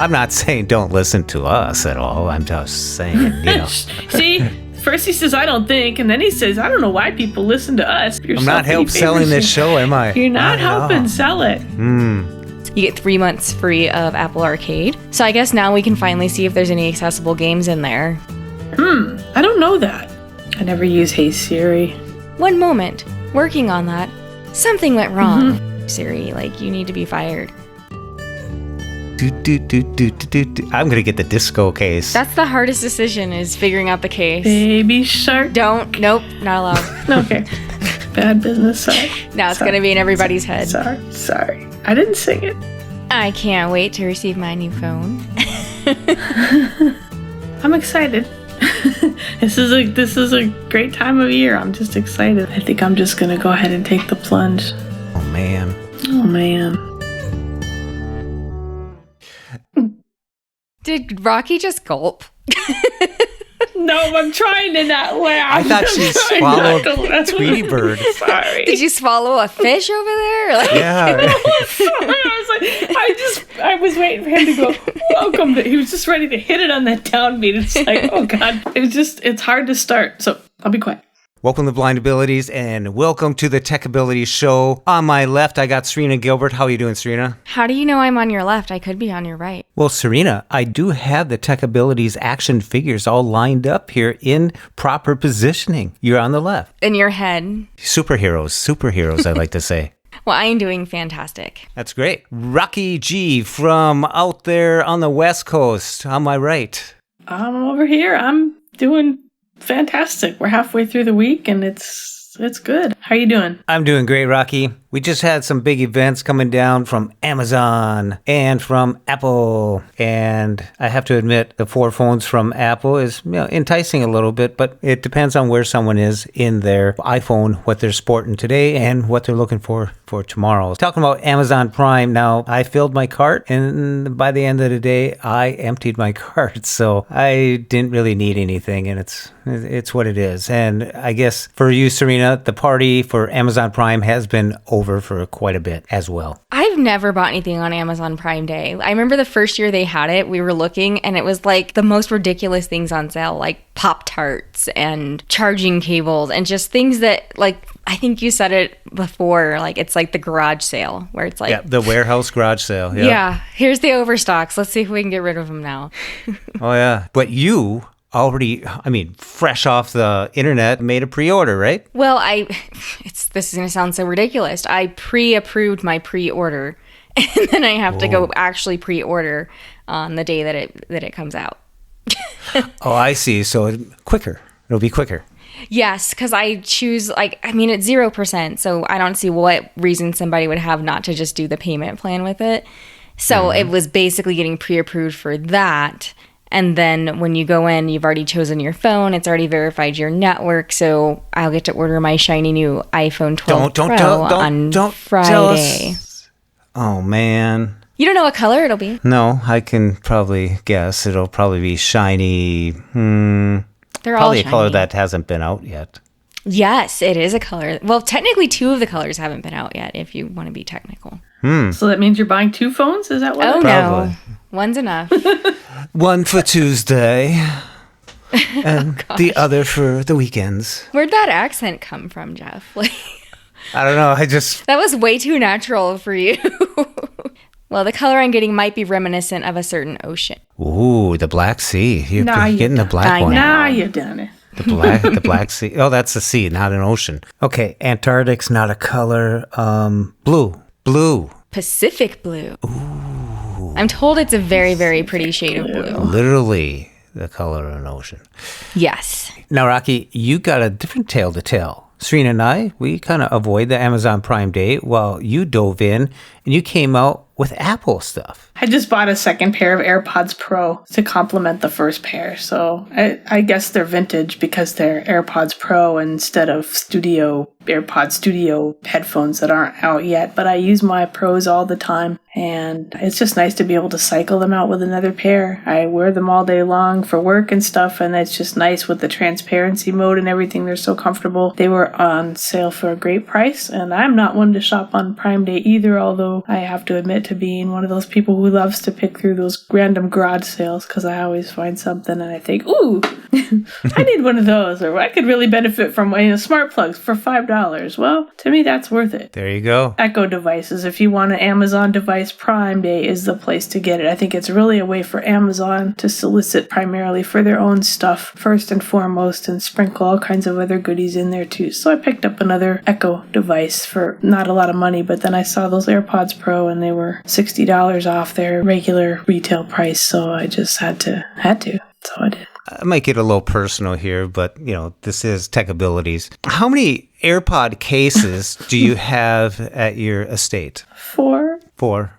I'm not saying don't listen to us at all. I'm just saying, See, first he says, I don't think, and then he says, I don't know why people listen to us. I'm not help selling this show, am I? You're not helping sell it. You get 3 months free of Apple Arcade. So I guess now we can finally see if there's any accessible games in there. I don't know that. I never use Hey Siri. One moment. Working on that. Something went wrong. Siri, you need to be fired. I'm going to get the disco case. That's the hardest decision, is figuring out the case. Baby Shark. Nope, not allowed. Okay. Bad business, sorry. Now it's going to be in everybody's head. Sorry. I didn't sing it. I can't wait to receive my new phone. I'm excited. This is a great time of year. I'm just excited. I think I'm just going to go ahead and take the plunge. Oh, man. Did Raqi just gulp? No, I'm trying to not laugh. I thought she swallowed Tweety Bird. Sorry. Did you swallow a fish over there? Yeah. I was waiting for him to go, welcome. He was just ready to hit it on that downbeat. It's like, oh God. It's hard to start. So I'll be quiet. Welcome to Blind Abilities and welcome to the Tech Abilities Show. On my left, I got Serena Gilbert. How are you doing, Serena? How do you know I'm on your left? I could be on your right. Well, Serena, I do have the Tech Abilities action figures all lined up here in proper positioning. You're on the left. In your head. Superheroes, I like to say. Well, I am doing fantastic. That's great. Raqi G from out there on the West Coast. On my right. I'm over here. I'm doing fantastic. We're halfway through the week and it's good. How are you doing? I'm doing great, Raqi. We just had some big events coming down from Amazon and from Apple. And I have to admit, the 4 phones from Apple is enticing a little bit, but it depends on where someone is in their iPhone, what they're sporting today and what they're looking for tomorrow. Talking about Amazon Prime, now I filled my cart and by the end of the day, I emptied my cart. So I didn't really need anything and it's what it is. And I guess for you, Serena, the party for Amazon Prime has been over for quite a bit as well. I've never bought anything on Amazon Prime Day. I remember the first year they had it, we were looking and it was like the most ridiculous things on sale, like Pop-Tarts and charging cables and just things that, like, I think you said it before, like it's like the garage sale where it's like... Yeah, the warehouse garage sale. Yeah, here's the overstocks. Let's see if we can get rid of them now. Oh, yeah. But you already, fresh off the internet, made a pre-order, right? Well, this is going to sound so ridiculous. I pre-approved my pre-order and then I have to go actually pre-order on the day that it comes out. Oh, I see. So it'll be quicker. Yes, because I choose, it's 0%, so I don't see what reason somebody would have not to just do the payment plan with it. So it was basically getting pre-approved for that. And then when you go in, you've already chosen your phone. It's already verified your network. So I'll get to order my shiny new iPhone 12 Pro on Friday. Oh, man. You don't know what color it'll be? No, I can probably guess. It'll probably be shiny. They're probably all a color that hasn't been out yet. Yes, it is a color. Well, technically 2 of the colors haven't been out yet, if you want to be technical. So that means you're buying 2 phones? Is that what? Oh, Probably. no. One's enough. One for Tuesday and the other for the weekends. Where'd that accent come from, Jeff? I don't know. That was way too natural for you. Well, the color I'm getting might be reminiscent of a certain ocean. Ooh, the Black Sea. You're getting the black one. Nah, you done it. The Black Sea. Oh, that's a sea, not an ocean. Okay, Antarctic's not a color. Blue. Pacific blue. Ooh. I'm told it's a very, very pretty shade of blue. Literally the color of an ocean. Yes. Now, Raqi, you got a different tale to tell. Serena and I, we kind of avoid the Amazon Prime Day while you dove in and you came out with Apple stuff. I just bought a second pair of AirPods Pro to complement the first pair. So I guess they're vintage because they're AirPods Pro instead of AirPods Studio headphones that aren't out yet. But I use my Pros all the time. And it's just nice to be able to cycle them out with another pair. I wear them all day long for work and stuff. And it's just nice with the transparency mode and everything. They're so comfortable. They were on sale for a great price. And I'm not one to shop on Prime Day either, although also, I have to admit to being one of those people who loves to pick through those random garage sales because I always find something and I think, ooh, I need one of those, or I could really benefit from smart plugs for $5. Well, to me, that's worth it. There you go. Echo devices. If you want an Amazon device, Prime Day is the place to get it. I think it's really a way for Amazon to solicit primarily for their own stuff first and foremost and sprinkle all kinds of other goodies in there too. So I picked up another Echo device for not a lot of money, but then I saw those AirPods Pro and they were $60 off their regular retail price. So I just had to. So I did. I might get a little personal here, but, this is Tech Abilities. How many AirPod cases do you have at your estate? 4. 4.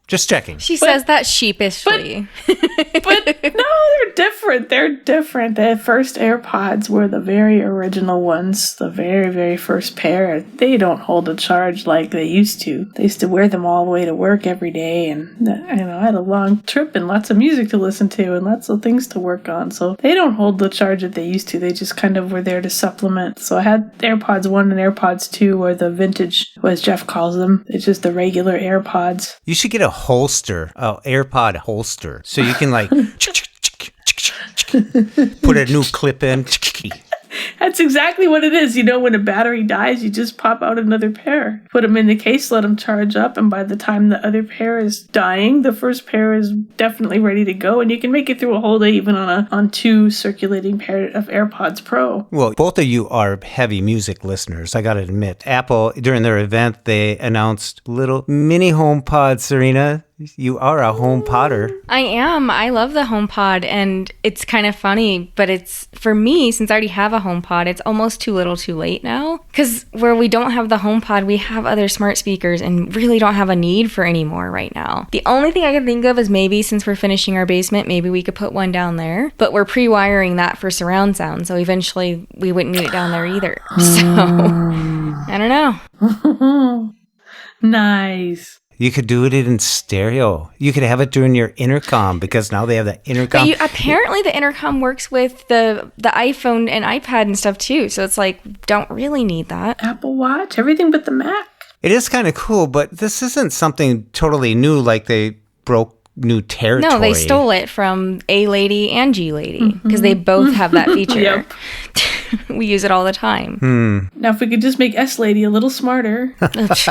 Just checking. She says that sheepishly. But no, they're different. They're different. The first AirPods were the very original ones, the very, very first pair. They don't hold a charge like they used to. They used to wear them all the way to work every day, and I had a long trip and lots of music to listen to and lots of things to work on. So they don't hold the charge that they used to. They just kind of were there to supplement. So I had AirPods 1 and AirPods 2, or the vintage, as Jeff calls them. It's just the regular AirPods. You should get a holster, AirPod holster, so you can put a new clip in. That's exactly what it is. When a battery dies, you just pop out another pair. Put them in the case, let them charge up, and by the time the other pair is dying, the first pair is definitely ready to go, and you can make it through a whole day even on 2 circulating pair of AirPods Pro. Well, both of you are heavy music listeners, I gotta admit. Apple, during their event, they announced little mini HomePod, Serena. You are a HomePodder. I am. I love the HomePod, and it's kind of funny, but it's, for me, since I already have a HomePod, it's almost too little too late now. Because where we don't have the HomePod, we have other smart speakers and really don't have a need for any more right now. The only thing I can think of is maybe since we're finishing our basement, maybe we could put one down there. But we're pre-wiring that for surround sound, so eventually we wouldn't need it down there either. So, I don't know. Nice. You could do it in stereo. You could have it during your intercom, because now they have the intercom. But apparently the intercom works with the iPhone and iPad and stuff too. So it's like, don't really need that. Apple Watch, everything but the Mac. It is kind of cool, but this isn't something totally new, like they broke new territory. No, they stole it from A Lady and G Lady, because they both have that feature. Yep. We use it all the time. Now, if we could just make S Lady a little smarter.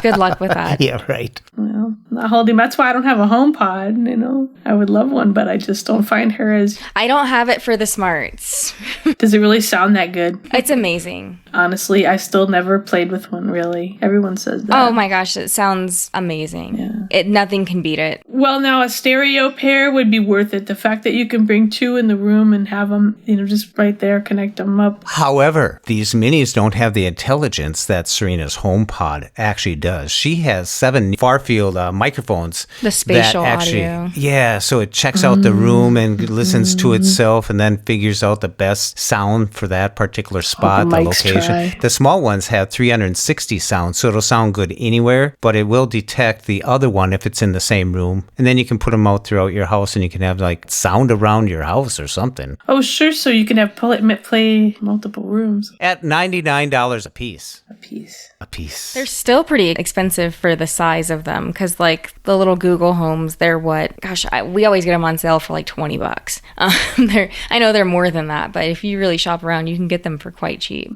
Good luck with that. Yeah, right. Well, not holding. That's why I don't have a HomePod. I would love one, but I just don't find her as. I don't have it for the smarts. Does it really sound that good? It's amazing. Honestly, I still never played with one, really. Everyone says that. Oh my gosh, it sounds amazing. Yeah. Nothing can beat it. Well, now a stereo pair would be worth it. The fact that you can bring 2 in the room and have them, just right there, connect them up. However, these minis don't have the intelligence that Serena's HomePod actually does. She has 7 far-field microphones. The spatial audio. Yeah, so it checks out the room and listens to itself and then figures out the best sound for that particular spot, the location. Try. The small ones have 360 sounds, so it'll sound good anywhere, but it will detect the other one if it's in the same room. And then you can put them out throughout your house and you can have sound around your house or something. Oh, sure. So you can have play multiple rooms. At $99 a piece. A piece. They're still pretty expensive for the size of them, because the little Google Homes, they're what? Gosh, we always get them on sale for $20. I know they're more than that, but if you really shop around, you can get them for quite cheap.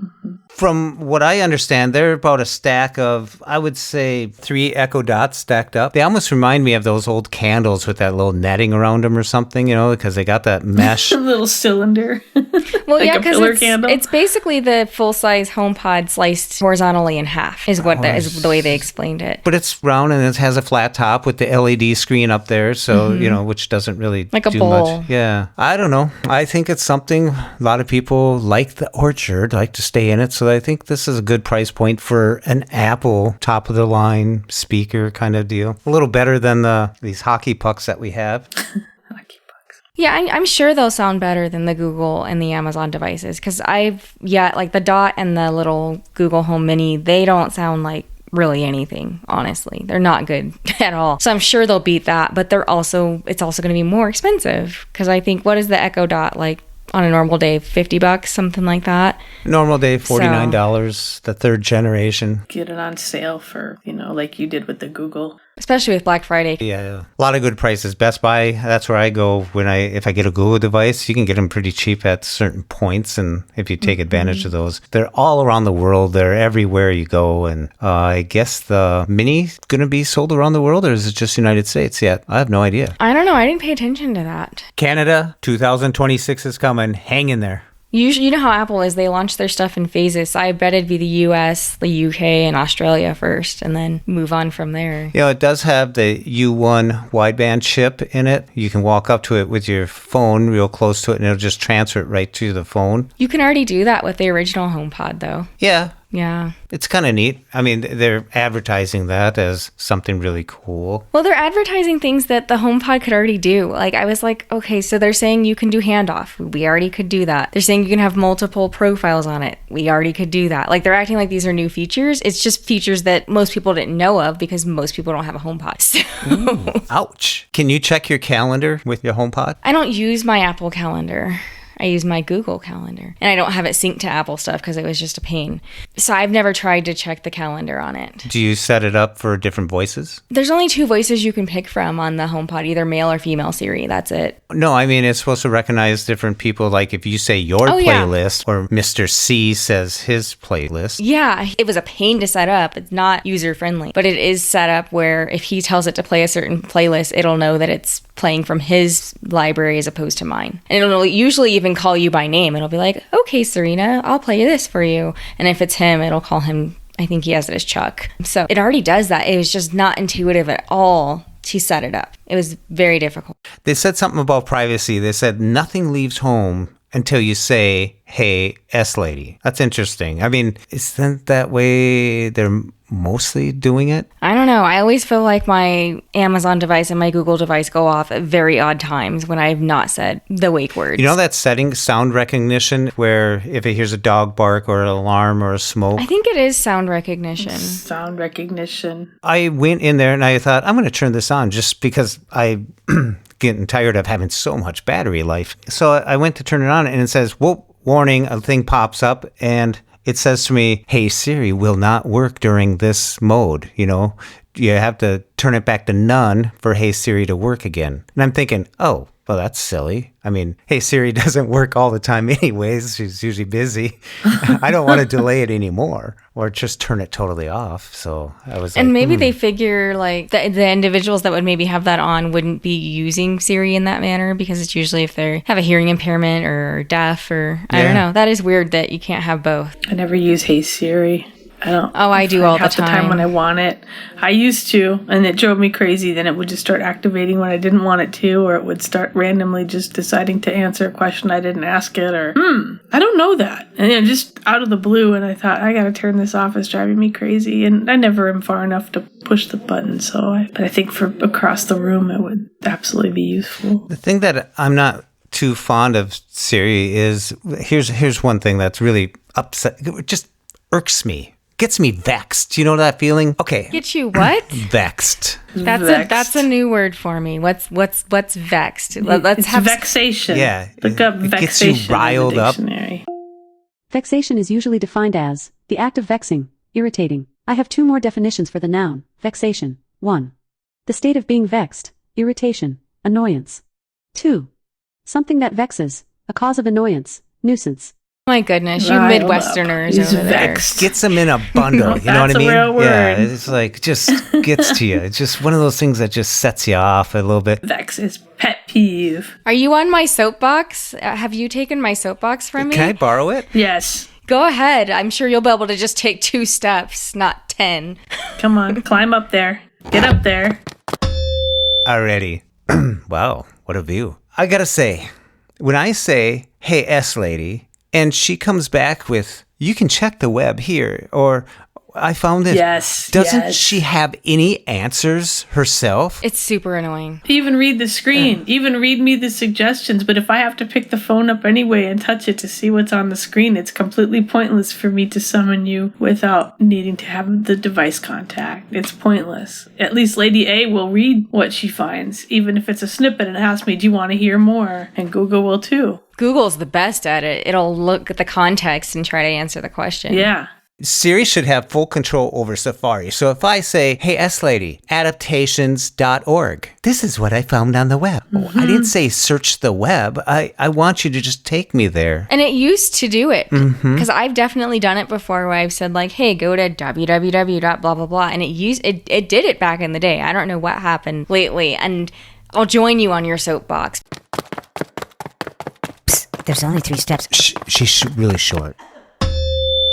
From what I understand, they're about a stack of, I would say, 3 Echo Dots stacked up. They almost remind me of those old candles with that little netting around them or something, because they got that mesh. A little cylinder. Well, yeah, because candle. It's basically the full-size HomePod sliced horizontally in half, is the way they explained it. But it's round and it has a flat top with the LED screen up there, so, which doesn't really like a do bowl. much. Yeah. I don't know. I think it's something a lot of people like the orchard, like to stay in it, so I think this is a good price point for an Apple top-of-the-line speaker kind of deal. A little better than these hockey pucks that we have. Yeah, I'm sure they'll sound better than the Google and the Amazon devices, because the Dot and the little Google Home Mini, they don't sound like really anything, honestly. They're not good at all. So I'm sure they'll beat that, but it's also going to be more expensive, because I think, what is the Echo Dot like on a normal day? $50, something like that. Normal day, $49, the 3rd generation. Get it on sale for, like you did with the Google. especially with Black Friday. Yeah, a lot of good prices. Best Buy, that's where I go if I get a Google device. You can get them pretty cheap at certain points, and if you take advantage of those, they're all around the world. They're everywhere you go, and I guess the Mini going to be sold around the world, or is it just United States yet? I have no idea. I don't know. I didn't pay attention to that. Canada, 2026 is coming. Hang in there. Usually, you know how Apple is. They launch their stuff in phases. So I bet it'd be the US, the UK, and Australia first, and then move on from there. It does have the U1 wideband chip in it. You can walk up to it with your phone real close to it, and it'll just transfer it right to the phone. You can already do that with the original HomePod, though. Yeah. Yeah. It's kind of neat. I mean, they're advertising that as something really cool. Well, they're advertising things that the HomePod could already do. Like, I was like, okay, so they're saying you can do handoff. We already could do that. They're saying you can have multiple profiles on it. We already could do that. Like, they're acting like these are new features. It's just features that most people didn't know of because most people don't have a HomePod. So. Ouch. Can you check your calendar with your HomePod? I don't use my Apple Calendar. I use my Google Calendar. And I don't have it synced to Apple stuff because it was just a pain. So I've never tried to check the calendar on it. Do you set it up for different voices? There's only 2 voices you can pick from on the HomePod, either male or female Siri. That's it. No, I mean, it's supposed to recognize different people. Like if you say your playlist or Mr. C says his playlist. Yeah, it was a pain to set up. It's not user friendly, but it is set up where if he tells it to play a certain playlist, it'll know that it's playing from his library as opposed to mine. And it'll usually even call you by name. It'll be like, okay, Serena, I'll play this for you. And if it's him, it'll call him, I think he has it as Chuck. So it already does that. It was just not intuitive at all to set it up. It was very difficult. They said something about privacy. They said nothing leaves home until you say, hey, S lady. That's interesting. I mean, isn't that way they're mostly doing it? I don't know. I always feel like my Amazon device and my Google device go off at very odd times when I have not said the wake words. You know that setting, sound recognition, where if it hears a dog bark or an alarm or a smoke? I think it is sound recognition. Sound recognition. I went in there and I thought, I'm going to turn this on just because I'm getting tired of having so much battery life. So I went to turn it on and it says, whoa, warning, a thing pops up and it says to me, hey, Siri will not work during this mode. You know, you have to turn it back to none for Hey Siri to work again. And I'm thinking, oh, well, that's silly. I mean, Hey Siri doesn't work all the time anyways. She's usually busy. I don't want to delay it anymore or just turn it totally off. So I was and maybe they figure like the individuals that would maybe have that on wouldn't be using Siri in that manner because it's usually if they have a hearing impairment or deaf or I don't know. That is weird that you can't have both. I never use Hey Siri. I don't. Oh, I do all the time. Half the time when I want it. I used to, and it drove me crazy. Then it would just start activating when I didn't want it to, or it would start randomly just deciding to answer a question I didn't ask it, or, I don't know that. And then just out of the blue, and I thought, I gotta turn this off. It's driving me crazy. And I never am far enough to push the button, but I think for across the room, it would absolutely be useful. The thing that I'm not too fond of Siri is, here's one thing that's really it just irks me. Gets me vexed. You know that feeling? Okay. Get you what? Vexed. That's a new word for me. What's vexed? Let's have vexation. Yeah. Look up it vexation gets you riled in the up. dictionary. Vexation is usually defined as the act of vexing, irritating. I have 2 more definitions for the noun, vexation. 1. The state of being vexed, irritation, annoyance. 2. Something that vexes, a cause of annoyance, nuisance. My goodness, you Riled Midwesterners up. over there. Gets them in a bundle. You know what I mean? That's a real word. Yeah, it's like just gets to you. It's just one of those things that just sets you off a little bit. Vex is pet peeve. Are you on my soapbox? Have you taken my soapbox from me? Can I borrow it? Yes. Go ahead. I'm sure you'll be able to just take 2 steps, not 10. Come on, climb up there. Get up there. Already. Wow, what a view. I gotta say, when I say, hey, S lady, and she comes back with, you can check the web here, or I found this. Yes. Doesn't she have any answers herself? It's super annoying. Even read the screen. Even read me the suggestions. But if I have to pick the phone up anyway and touch it to see what's on the screen, it's completely pointless for me to summon you without needing to have the device contact. It's pointless. At least Lady A will read what she finds, even if it's a snippet and asks me, do you want to hear more? And Google will too. Google's the best at it. It'll look at the context and try to answer the question. Yeah. Siri should have full control over Safari. So if I say, hey, S-Lady, adaptations.org, this is what I found on the web. Mm-hmm. I didn't say search the web. I want you to just take me there. And it used to do it because I've definitely done it before where I've said like, hey, go to www. blah, blah, blah. And it did it back in the day. I don't know what happened lately. And I'll join you on your soapbox. Psst, there's only 3 steps. She's really short.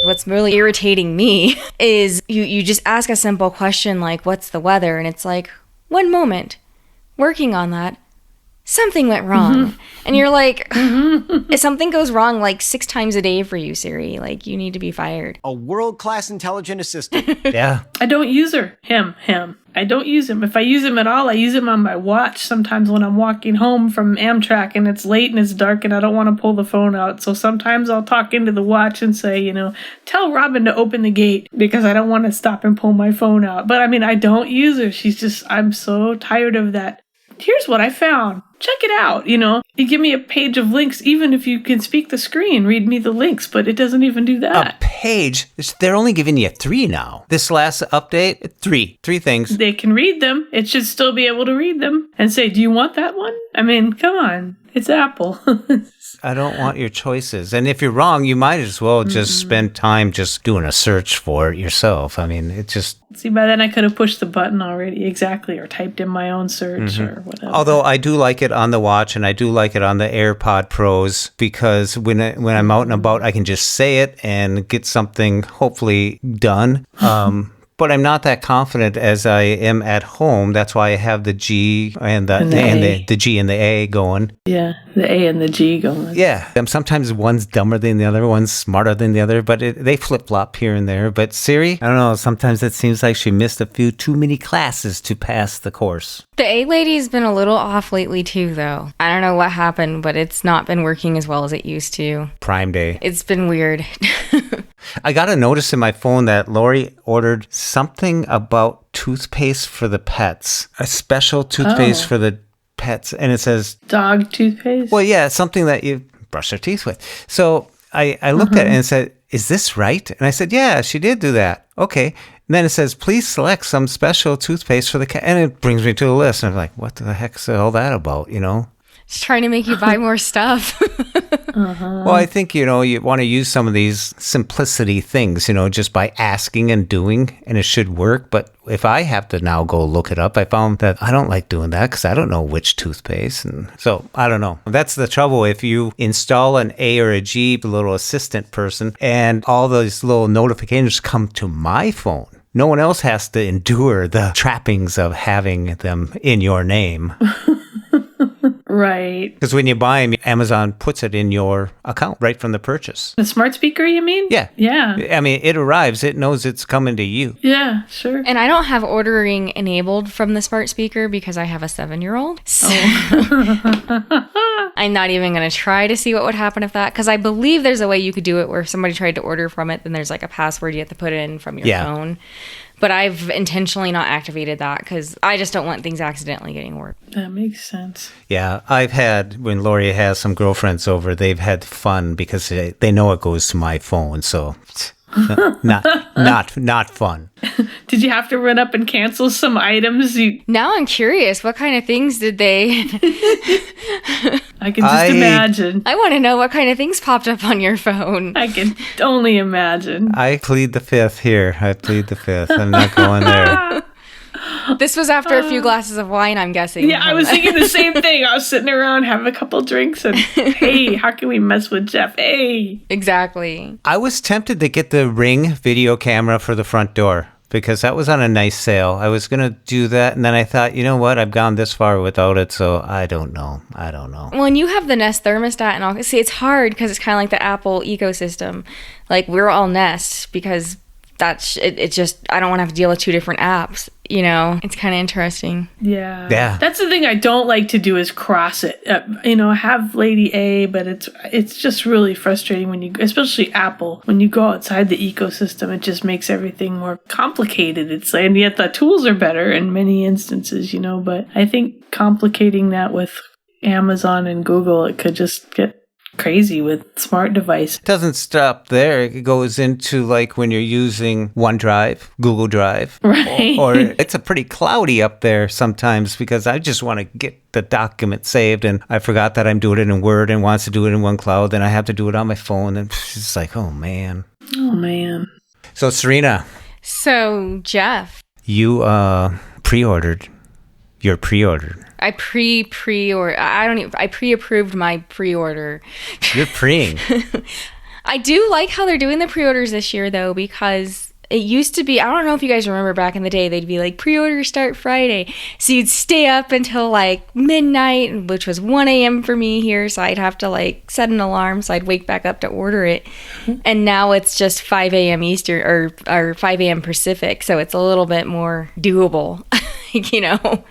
What's really irritating me is you just ask a simple question like, what's the weather? And it's like, one moment, working on that, something went wrong. And you're like, if something goes wrong like 6 times a day for you, Siri, like you need to be fired. A world-class intelligent assistant. Yeah. I don't use her. Him. I don't use him. If I use him at all, I use him on my watch sometimes when I'm walking home from Amtrak and it's late and it's dark and I don't want to pull the phone out. So sometimes I'll talk into the watch and say, tell Robin to open the gate because I don't want to stop and pull my phone out. But I mean, I don't use her. I'm so tired of that. Here's what I found. Check it out. You give me a page of links, even if you can speak the screen, read me the links, but it doesn't even do that. A page? They're only giving you 3 now. This last update, 3 things. They can read them. It should still be able to read them and say, do you want that one? I mean, come on. It's Apple. I don't want your choices. And if you're wrong, you might as well just spend time just doing a search for it yourself. I mean, it just... See, by then I could have pushed the button already, exactly, or typed in my own search or whatever. Although I do like it on the watch and I do like it on the AirPod Pros because when I'm out and about, I can just say it and get something hopefully done. But I'm not that confident as I am at home. That's why I have the G and the G and the A going. Yeah, the A and the G going. Yeah, sometimes one's dumber than the other, one's smarter than the other, but they flip-flop here and there. But Siri, I don't know, sometimes it seems like she missed a few too many classes to pass the course. The A lady's been a little off lately too, though. I don't know what happened, but it's not been working as well as it used to. Prime Day. It's been weird. I got a notice in my phone that Lori ordered something about toothpaste for the pets. A special toothpaste for the pets. And it says... Dog toothpaste? Well, yeah, something that you brush their teeth with. So I looked at it and said, is this right? And I said, yeah, she did do that. Okay. And then it says, please select some special toothpaste for the cat. And it brings me to a list. And I'm like, what the heck's all that about, Just trying to make you buy more stuff. Well, I think, you want to use some of these simplicity things, just by asking and doing, and it should work. But if I have to now go look it up, I found that I don't like doing that because I don't know which toothpaste. And so I don't know. That's the trouble. If you install an A or a G, the little assistant person, and all those little notifications come to my phone, no one else has to endure the trappings of having them in your name. Right. Because when you buy them, Amazon puts it in your account right from the purchase. The smart speaker, you mean? Yeah. Yeah. I mean, it arrives. It knows it's coming to you. Yeah, sure. And I don't have ordering enabled from the smart speaker because I have a 7-year-old. So I'm not even going to try to see what would happen if that, because I believe there's a way you could do it where if somebody tried to order from it, then there's like a password you have to put in from your phone. But I've intentionally not activated that because I just don't want things accidentally getting ordered. That makes sense. Yeah, I've had, when Lori has some girlfriends over, they've had fun because they know it goes to my phone, so not fun. Did you have to run up and cancel some items? Now I'm curious, what kind of things did they... I can just imagine. I want to know what kind of things popped up on your phone. I can only imagine. I plead the fifth here. I'm not going there. This was after a few glasses of wine, I'm guessing. Yeah, I was thinking the same thing. I was sitting around having a couple drinks and, hey, how can we mess with Jeff? Hey. Exactly. I was tempted to get the Ring video camera for the front door because that was on a nice sale. I was going to do that, and then I thought, you know what? I've gone this far without it, so I don't know. Well, and you have the Nest thermostat and all. See, it's hard because it's kind of like the Apple ecosystem. Like, we're all Nest because that's it. It's just, I don't want to have to deal with 2 different apps. It's kind of interesting. Yeah. That's the thing I don't like to do is cross it. Have Lady A, but it's just really frustrating when especially Apple, when you go outside the ecosystem, it just makes everything more complicated. And yet the tools are better in many instances, but I think complicating that with Amazon and Google, it could just get crazy with smart devices. It doesn't stop there. It goes into like when you're using OneDrive, Google Drive. Right. Or it's a pretty cloudy up there sometimes because I just want to get the document saved and I forgot that I'm doing it in Word and wants to do it in OneCloud. Then I have to do it on my phone. And it's like, oh, man. Oh, man. So, Serena. So, Jeff. You pre-ordered. You're pre-ordered. I pre-approved my pre-order. You're preing. I do like how they're doing the pre-orders this year, though, because it used to be, I don't know if you guys remember back in the day, they'd be like, pre-orders start Friday. So you'd stay up until like midnight, which was 1 a.m. for me here. So I'd have to like set an alarm so I'd wake back up to order it. And now it's just 5 a.m. Eastern or 5 a.m. Pacific. So it's a little bit more doable, you know?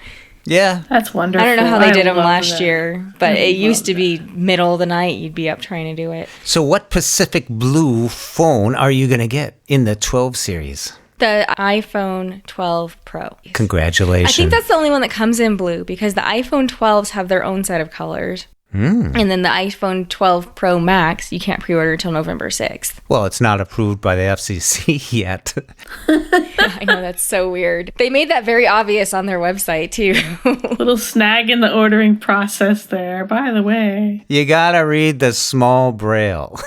Yeah. That's wonderful. I don't know how they did them love last that. year, but it used to be middle of the night. You'd be up trying to do it. So what Pacific Blue phone are you going to get in the 12 series? The iPhone 12 Pro. Congratulations. I think that's the only one that comes in blue because the iPhone 12s have their own set of colors. And then the iPhone 12 Pro Max, you can't pre-order until November 6th. Well, it's not approved by the FCC yet. I know, that's so weird. They made that very obvious on their website, too. Little snag in the ordering process there, by the way. You gotta read the small braille.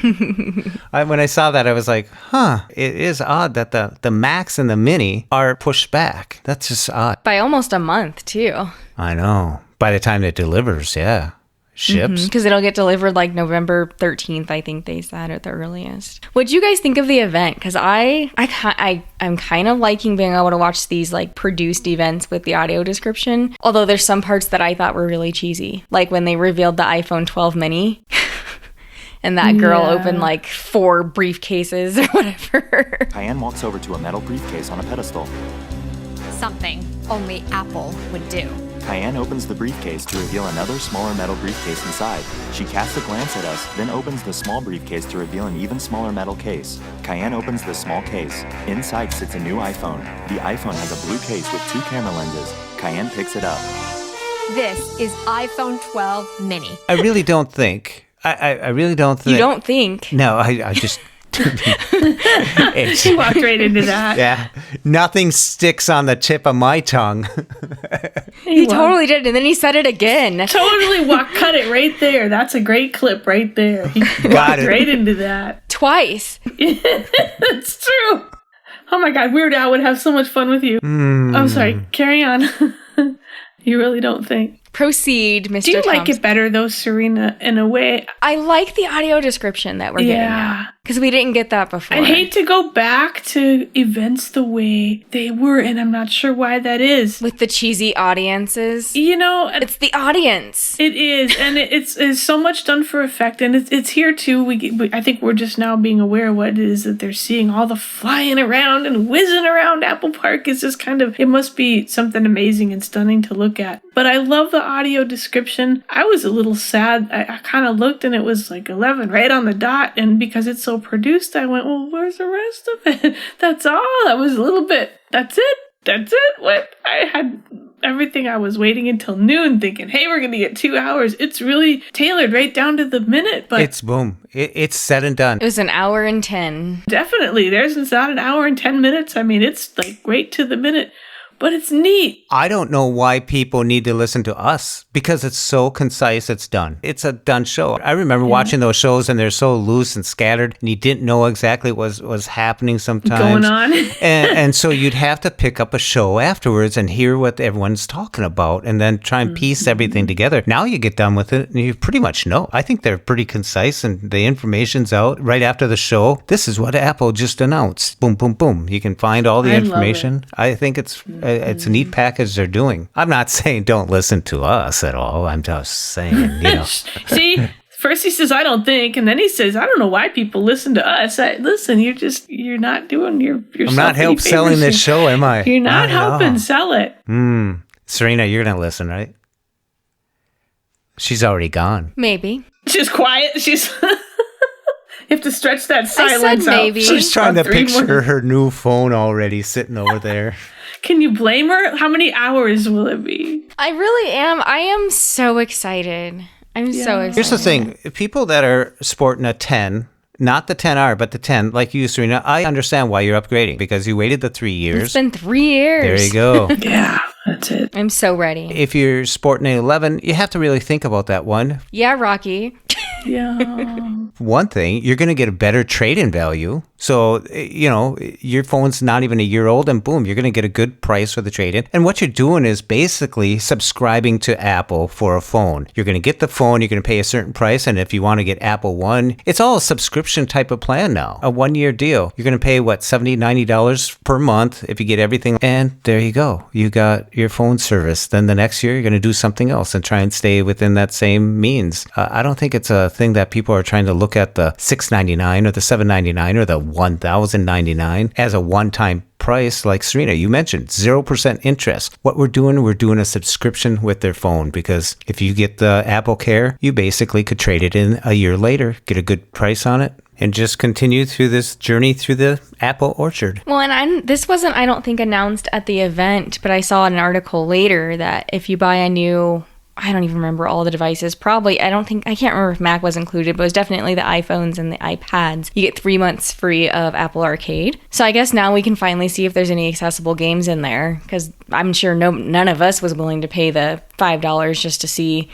When I saw that, I was like, it is odd that the Max and the Mini are pushed back. That's just odd. By almost a month, too. I know. By the time it delivers, ships. Because it'll get delivered like November 13th, I think they said at the earliest. What'd you guys think of the event? Because I'm kind of liking being able to watch these like produced events with the audio description. Although there's some parts that I thought were really cheesy. Like when they revealed the iPhone 12 mini. And that girl opened like 4 briefcases or whatever. Cayenne walks over to a metal briefcase on a pedestal. Something only Apple would do. Cayenne opens the briefcase to reveal another smaller metal briefcase inside. She casts a glance at us, then opens the small briefcase to reveal an even smaller metal case. Cayenne opens the small case. Inside sits a new iPhone. The iPhone has a blue case with 2 camera lenses. Cayenne picks it up. This is iPhone 12 mini. I really don't think. I really don't think. You don't think? No, I just. She walked right into that. Yeah. Nothing sticks on the tip of my tongue. He totally did. And then he said it again. Totally cut it right there. That's a great clip right there. He Got walked it. right into that. Twice. It's true. Oh my God, Weird Al would have so much fun with you. I'm sorry, carry on. You really don't think? Proceed, Mr. Do you like Thompson. it better though, Serena, in a way? I like the audio description that we're getting now. Because we didn't get that before. I hate to go back to events the way they were, and I'm not sure why that is. With the cheesy audiences. You know, It's the audience. it is, and it's so much done for effect, and it's here too. I think we're just now being aware of what it is that they're seeing. All the flying around and whizzing around Apple Park is just kind of, it must be something amazing and stunning to look at. But I love the audio description. I was a little sad. I kind of looked and it was like 11 right on the dot, and because it's so produced, I went, well, where's the rest of it? That's all. I was a little bit, that's it. What? I had everything. I was waiting until noon thinking, hey, we're going to get 2 hours. It's really tailored right down to the minute, but It's boom. It's said and done. It was 1 hour and 10. definitely it's not 1 hour and 10 minutes. I mean, it's like right to the minute. But it's neat. I don't know why people need to listen to us because it's so concise. It's done. It's a done show. I remember watching those shows and they're so loose and scattered and you didn't know exactly what was happening sometimes. Going on. and so you'd have to pick up a show afterwards and hear what everyone's talking about and then try and piece everything together. Now you get done with it and you pretty much know. I think they're pretty concise and the information's out right after the show. This is what Apple just announced. Boom, boom, boom. You can find all the I love information. I think it's a neat package they're doing. I'm not saying don't listen to us at all. I'm just saying, See, first he says, I don't think, and then he says, I don't know why people listen to us. Listen, you're not doing yourself. I'm not help selling this show, am I? You're not I helping know. sell it. Serena, you're going to listen, right? She's already gone. Maybe. She's quiet. She's. You have to stretch that silence out. maybe. She's trying to About 3 picture more. her new phone already sitting over there. Can you blame her? How many hours will it be? I really am. I am so excited. I'm so excited. Here's the thing. People that are sporting a 10, not the 10R, but the 10, like you, Serena, I understand why you're upgrading because you waited the 3 years. It's been 3 years. There you go. Yeah, that's it. I'm so ready. If you're sporting an 11, you have to really think about that one. Yeah, Raqi. Yeah. One thing, you're going to get a better trade-in value. So, your phone's not even a year old and boom, you're going to get a good price for the trade-in. And what you're doing is basically subscribing to Apple for a phone. You're going to get the phone, you're going to pay a certain price. And if you want to get Apple One, it's all a subscription type of plan now, a 1-year deal. You're going to pay, $70, $90 per month if you get everything. And there you go. You got your phone service. Then the next year, you're going to do something else and try and stay within that same means. I don't think it's a thing that people are trying to look at the $6.99 or the $7.99 or the $1,099 as a one-time price. Like Serena, you mentioned 0% interest. What we're doing a subscription with their phone, because if you get the Apple Care, you basically could trade it in a year later, get a good price on it, and just continue through this journey through the Apple orchard. Well, and this wasn't, I don't think, announced at the event, but I saw an article later that if you buy a new, I don't even remember all the devices, probably, I can't remember if Mac was included, but it was definitely the iPhones and the iPads. You get 3 months free of Apple Arcade. So I guess now we can finally see if there's any accessible games in there, because I'm sure none of us was willing to pay the $5 just to see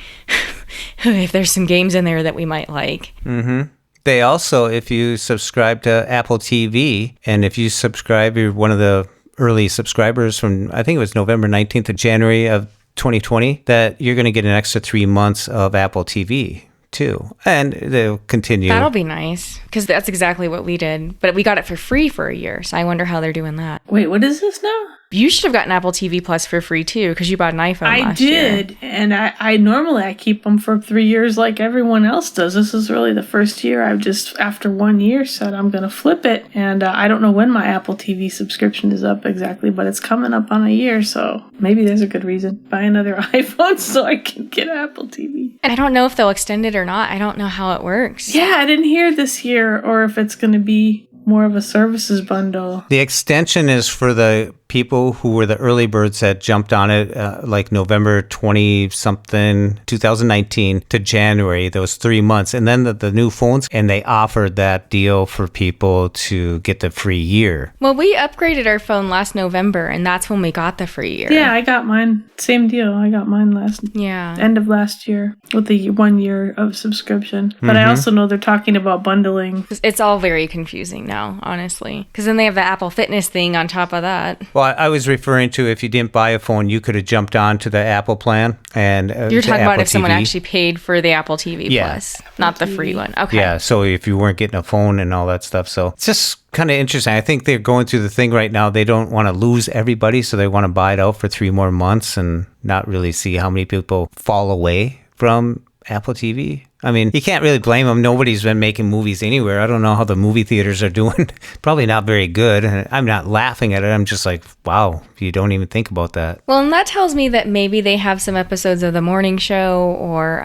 if there's some games in there that we might like. Mm-hmm. They also, if you subscribe to Apple TV, and if you subscribe, you're one of the early subscribers from, I think it was November 19th to January of 2020, that you're going to get an extra 3 months of Apple TV too. And they'll continue. That'll be nice, because that's exactly what we did. But we got it for free for a year, so I wonder how they're doing that. Wait, what is this now? You should have gotten Apple TV Plus for free too, because you bought an iPhone last year. I did, and I normally keep them for 3 years like everyone else does. This is really the first year I've just, after 1 year, said I'm going to flip it. And I don't know when my Apple TV subscription is up exactly, but it's coming up on a year, so maybe there's a good reason. Buy another iPhone so I can get Apple TV. I don't know if they'll extend it or not. I don't know how it works. Yeah, I didn't hear this year, or if it's going to be more of a services bundle. The extension is for the people who were the early birds that jumped on it like November 20-something, 2019 to January, those 3 months. And then the new phones, and they offered that deal for people to get the free year. Well, we upgraded our phone last November, and that's when we got the free year. Yeah, I got mine. Same deal. I got mine end of last year with the 1 year of subscription. But I also know they're talking about bundling. It's all very confusing now, honestly. Because then they have the Apple Fitness thing on top of that. Well, I was referring to if you didn't buy a phone, you could have jumped on to the Apple plan. And you're talking about if TV. someone actually paid for the Apple TV Plus, not the free one. Okay. Yeah, so if you weren't getting a phone and all that stuff. So it's just kind of interesting. I think they're going through the thing right now. They don't want to lose everybody, so they want to buy it out for 3 more months and not really see how many people fall away from Apple TV. I mean, you can't really blame them. Nobody's been making movies anywhere. I don't know how the movie theaters are doing. Probably not very good. And I'm not laughing at it. I'm just like, wow, you don't even think about that. Well, and that tells me that maybe they have some episodes of The Morning Show or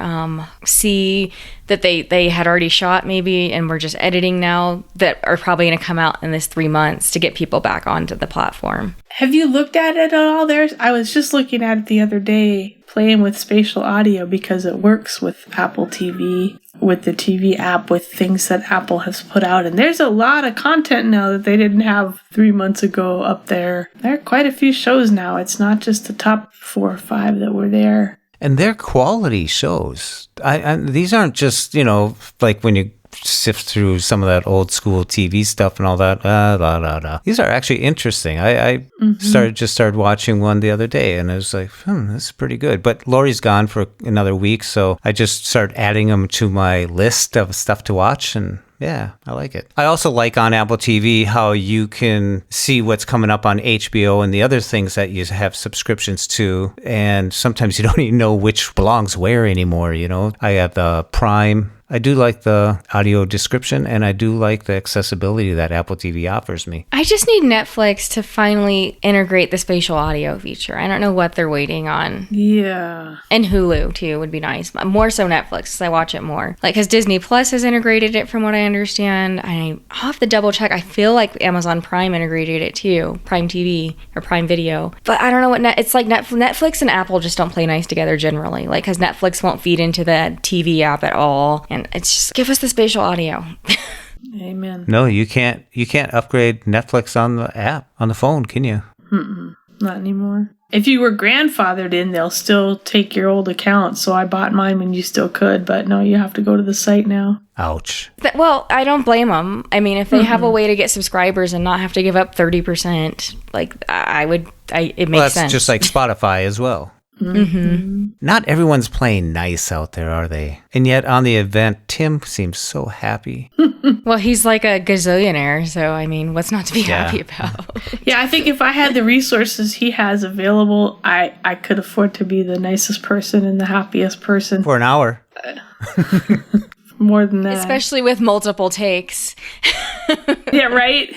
see that they had already shot maybe and we're just editing now that are probably going to come out in this 3 months to get people back onto the platform. Have you looked at it at all? I was just looking at it the other day, playing with spatial audio because it works with Apple TV, with the TV app, with things that Apple has put out. And there's a lot of content now that they didn't have 3 months ago up there. There are quite a few shows now. It's not just the top 4 or 5 that were there. And they're quality shows. These aren't just, like when you sift through some of that old school TV stuff and all that. These are actually interesting. I started watching one the other day and I was like, this is pretty good. But Lori's gone for another week, so I just started adding them to my list of stuff to watch, and yeah, I like it. I also like on Apple TV how you can see what's coming up on HBO and the other things that you have subscriptions to. And sometimes you don't even know which belongs where anymore, I have the Prime. I do like the audio description, and I do like the accessibility that Apple TV offers me. I just need Netflix to finally integrate the spatial audio feature. I don't know what they're waiting on. Yeah. And Hulu, too, would be nice. More so Netflix, because I watch it more. Like, because Disney Plus has integrated it from what I understand. I'll have to double check. I feel like Amazon Prime integrated it, too. Prime TV or Prime Video. But I don't know what... It's like Netflix and Apple just don't play nice together generally. Like, because Netflix won't feed into the TV app at all. And it's just, give us the spatial audio. Amen. No, you can't upgrade Netflix on the app, on the phone, can you? Not anymore. If you were grandfathered in, they'll still take your old account. So I bought mine when you still could, but no, you have to go to the site now. Ouch. Well, I don't blame them. I mean, if they have a way to get subscribers and not have to give up 30%, like, it makes That's sense. just like Spotify as well. Not everyone's playing nice out there, are they? And yet on the event, Tim seems so happy. Well, he's like a gazillionaire, so I mean, what's not to be happy about? Yeah, I think if I had the resources he has available, I could afford to be the nicest person and the happiest person. For an hour. More than that. Especially with multiple takes. Yeah, right?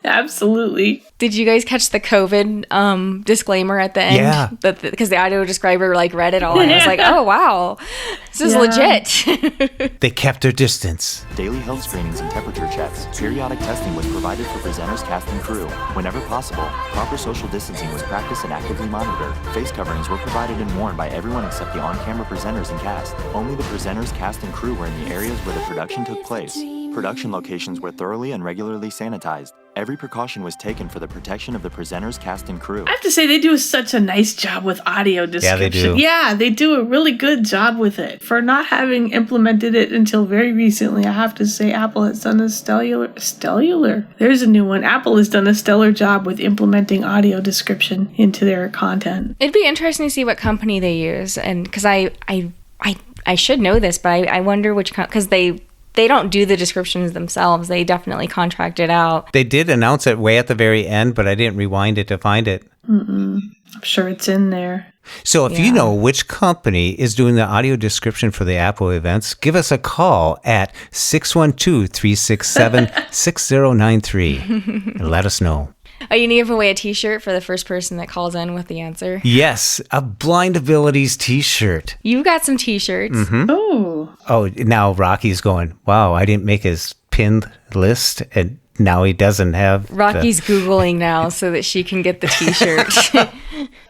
Absolutely. Did you guys catch the COVID disclaimer at the end? Yeah. Because the audio describer read it all, and I was like, oh, wow. This is legit. They kept their distance. Daily health screenings and temperature checks. Periodic testing was provided for presenters, cast, and crew. Whenever possible, proper social distancing was practiced and actively monitored. Face coverings were provided and worn by everyone except the on-camera presenters and cast. Only the presenters, cast, and crew were in the areas where the production took place. Production locations were thoroughly and regularly sanitized. Every precaution was taken for the protection of the presenters, cast, and crew. I have to say, they do such a nice job with audio description. Yeah, they do. Yeah, they do a really good job with it. For not having implemented it until very recently, I have to say Apple has done a stellar. There's a new one. Apple has done a stellar job with implementing audio description into their content. It'd be interesting to see what company they use, and because I should know this, but I wonder which because they don't do the descriptions themselves. They definitely contract it out. They did announce it way at the very end, but I didn't rewind it to find it. I'm sure it's in there. So if you know which company is doing the audio description for the Apple events, give us a call at 612-367-6093 and let us know. Oh, you need to give away a t-shirt for the first person that calls in with the answer? Yes, a Blind Abilities t-shirt. You've got some t-shirts. Oh, now Rocky's going, wow, I didn't make his pinned list, and now he doesn't have... Rocky's Googling now so that she can get the t-shirt.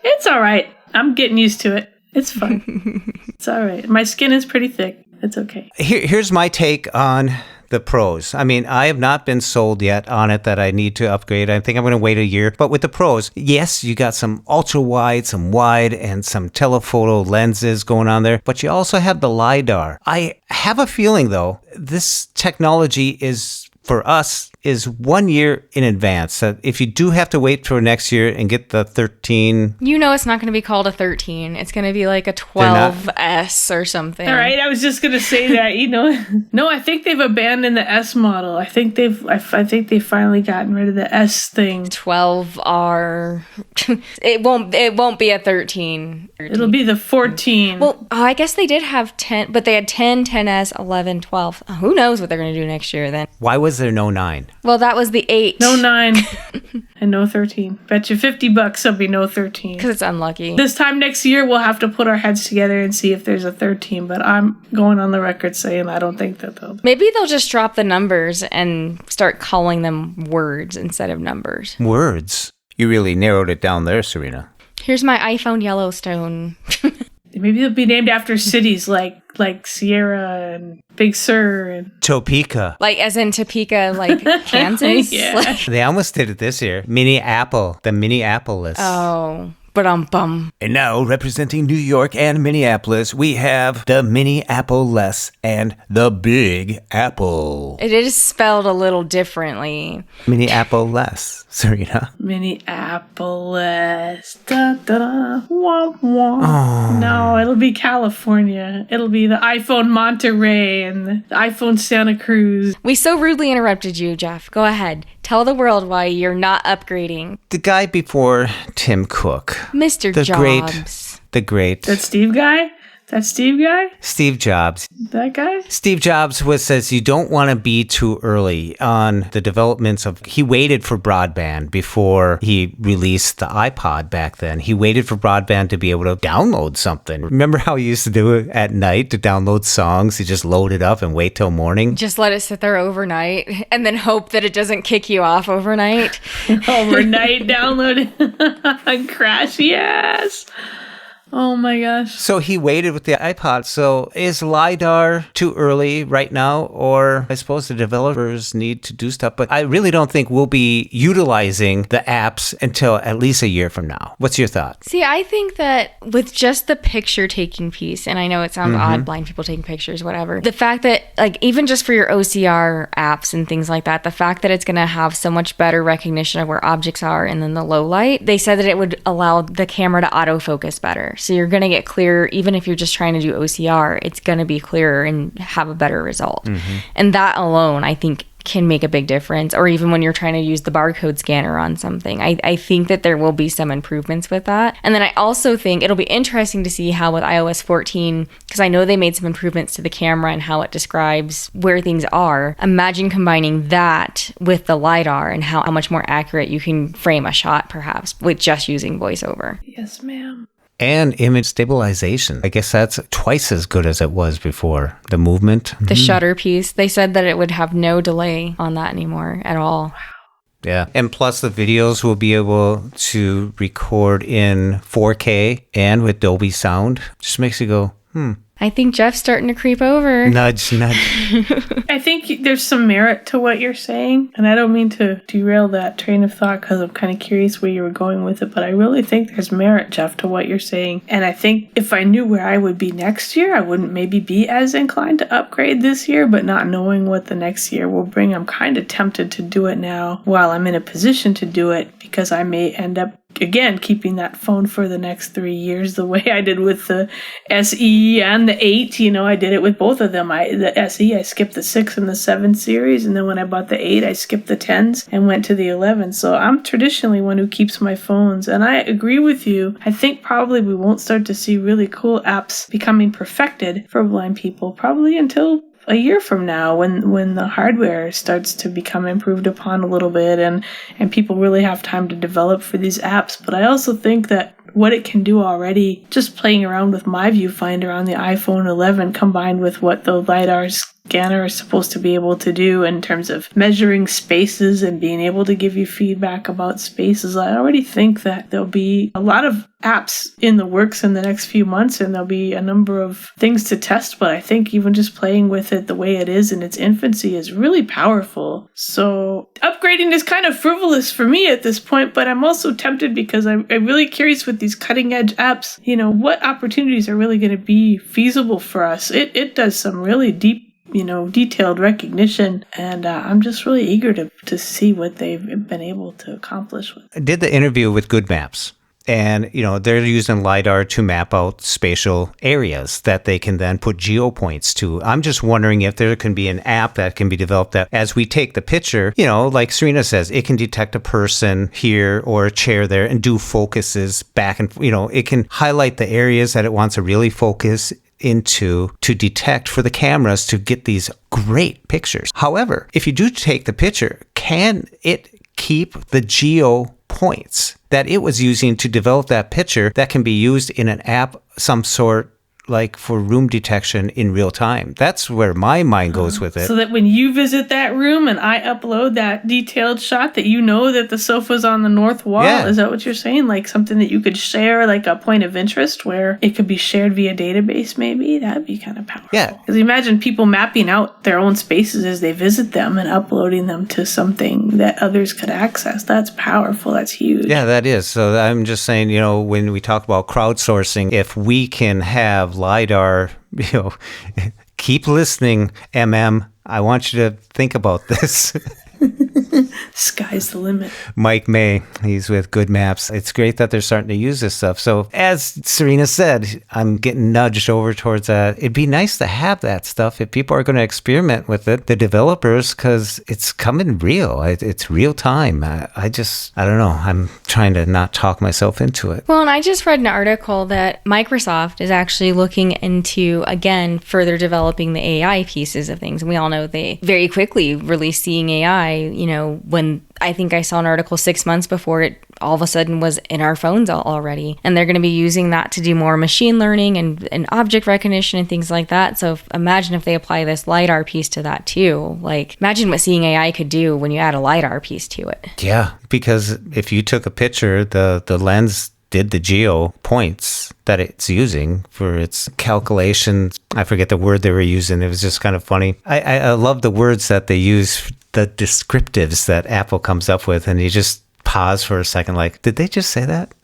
It's all right. I'm getting used to it. It's fun. It's all right. My skin is pretty thick. It's okay. Here's my take on the pros. I mean, I have not been sold yet on it that I need to upgrade. I think I'm going to wait a year. But with the pros, yes, you got some ultra wide, some wide, and some telephoto lenses going on there. But you also have the LiDAR. I have a feeling, though, this technology is, for us, is 1 year in advance. That if you do have to wait for next year and get the 13... You know it's not going to be called a 13. It's going to be like a 12S or something. All right, I was just going to say that, No, I think they've abandoned the S model. I think they've finally gotten rid of the S thing. 12R. It won't be a 13. It'll be the 14. Well, I guess they did have 10, but they had 10, 10S, 11, 12. Who knows what they're going to do next year then? Why was there no 9? Well, that was the 8. No 9 and no 13. Bet you $50 there'll be no 13. Because it's unlucky. This time next year, we'll have to put our heads together and see if there's a 13. But I'm going on the record saying I don't think that they'll. Maybe they'll just drop the numbers and start calling them words instead of numbers. Words? You really narrowed it down there, Serena. Here's my iPhone Yellowstone. Maybe they'll be named after cities like Sierra and Big Sur and Topeka. Like as in Topeka, like Kansas? Yeah. They almost did it this year. Minneapolis. The Minneapolis. Oh, bum. And now, representing New York and Minneapolis, we have the Minneapolis and the Big Apple. It is spelled a little differently. Minneapolis, Serena. Minneapolis. Da, da, da. Wah, wah. Oh. No, it'll be California. It'll be the iPhone Monterey and the iPhone Santa Cruz. We so rudely interrupted you, Jeff. Go ahead. Tell the world why you're not upgrading. The guy before Tim Cook. Mr. Jobs. The great. That Steve guy? That Steve guy? Steve Jobs. That guy? Steve Jobs says you don't want to be too early on the developments of. He waited for broadband before he released the iPod back then. He waited for broadband to be able to download something. Remember how he used to do it at night to download songs? He just load it up and wait till morning. Just let it sit there overnight and then hope that it doesn't kick you off overnight. Overnight download and crash, yes. Oh my gosh. So he waited with the iPod. So is LiDAR too early right now? Or I suppose the developers need to do stuff. But I really don't think we'll be utilizing the apps until at least a year from now. What's your thought? See, I think that with just the picture taking piece, and I know it sounds odd, blind people taking pictures, whatever. The fact that, like, even just for your OCR apps and things like that, the fact that it's going to have so much better recognition of where objects are and then the low light, they said that it would allow the camera to autofocus better. So you're going to get clearer, even if you're just trying to do OCR, it's going to be clearer and have a better result. And that alone, I think, can make a big difference. Or even when you're trying to use the barcode scanner on something, I think that there will be some improvements with that. And then I also think it'll be interesting to see how with iOS 14, because I know they made some improvements to the camera and how it describes where things are. Imagine combining that with the LiDAR and how much more accurate you can frame a shot perhaps with just using voiceover. Yes, ma'am. And image stabilization. I guess that's twice as good as it was before. The movement. The shutter piece, they said that it would have no delay on that anymore at all. Yeah. And plus the videos will be able to record in 4K and with Dolby Sound. Just makes you go, I think Jeff's starting to creep over. Nudge, nudge. I think there's some merit to what you're saying, and I don't mean to derail that train of thought because I'm kind of curious where you were going with it, but I really think there's merit, Jeff, to what you're saying. And I think if I knew where I would be next year, I wouldn't maybe be as inclined to upgrade this year, but not knowing what the next year will bring, I'm kind of tempted to do it now while I'm in a position to do it, because I may end up again keeping that phone for the next 3 years the way I did with the SE and the 8. I did it with both of them. The SE, I skipped the 6 and the 7 series, and then when I bought the 8, I skipped the 10s and went to the 11. So I'm traditionally one who keeps my phones, and I agree with you. I think probably we won't start to see really cool apps becoming perfected for blind people probably until a year from now, when the hardware starts to become improved upon a little bit and people really have time to develop for these apps. But I also think that what it can do already, just playing around with my viewfinder on the iPhone 11 combined with what the LiDAR scanner is supposed to be able to do in terms of measuring spaces and being able to give you feedback about spaces, I already think that there'll be a lot of apps in the works in the next few months, and there'll be a number of things to test. But I think even just playing with it the way it is in its infancy is really powerful. So upgrading is kind of frivolous for me at this point, but I'm also tempted because I'm really curious with these cutting edge apps, what opportunities are really going to be feasible for us. It does some really deep, detailed recognition, and I'm just really eager to see what they've been able to accomplish with it. I did the interview with Good Maps. And, they're using LiDAR to map out spatial areas that they can then put geopoints to. I'm just wondering if there can be an app that can be developed that as we take the picture, like Serena says, it can detect a person here or a chair there and do focuses back and, it can highlight the areas that it wants to really focus into to detect for the cameras to get these great pictures. However, if you do take the picture, can it keep the geo points that it was using to develop that picture that can be used in an app, some sort, like for room detection in real time? That's where my mind goes with it. So that when you visit that room and I upload that detailed shot, that that the sofa's on the north wall. Yeah. Is that what you're saying? Like something that you could share, like a point of interest where it could be shared via database maybe? That'd be kind of powerful. Yeah. Because imagine people mapping out their own spaces as they visit them and uploading them to something that others could access. That's powerful. That's huge. Yeah, that is. So I'm just saying, when we talk about crowdsourcing, if we can have LiDAR, keep listening, MM. I want you to think about this. Sky's the limit. Mike May, he's with Good Maps. It's great that they're starting to use this stuff. So as Serena said, I'm getting nudged over towards that. It'd be nice to have that stuff if people are going to experiment with it, the developers, because it's coming real. It's real time. I don't know. I'm trying to not talk myself into it. Well, and I just read an article that Microsoft is actually looking into, again, further developing the AI pieces of things. And we all know they very quickly released seeing AI, when I think I saw an article 6 months before it all of a sudden was in our phones already. And they're going to be using that to do more machine learning and object recognition and things like that. So imagine if they apply this LiDAR piece to that too. Like, imagine what seeing AI could do when you add a LiDAR piece to it. Yeah, because if you took a picture, the lens did the geo points that it's using for its calculations. I forget the word they were using. It was just kind of funny. I love the words that they use, the descriptives that Apple comes up with, and you just pause for a second like, did they just say that?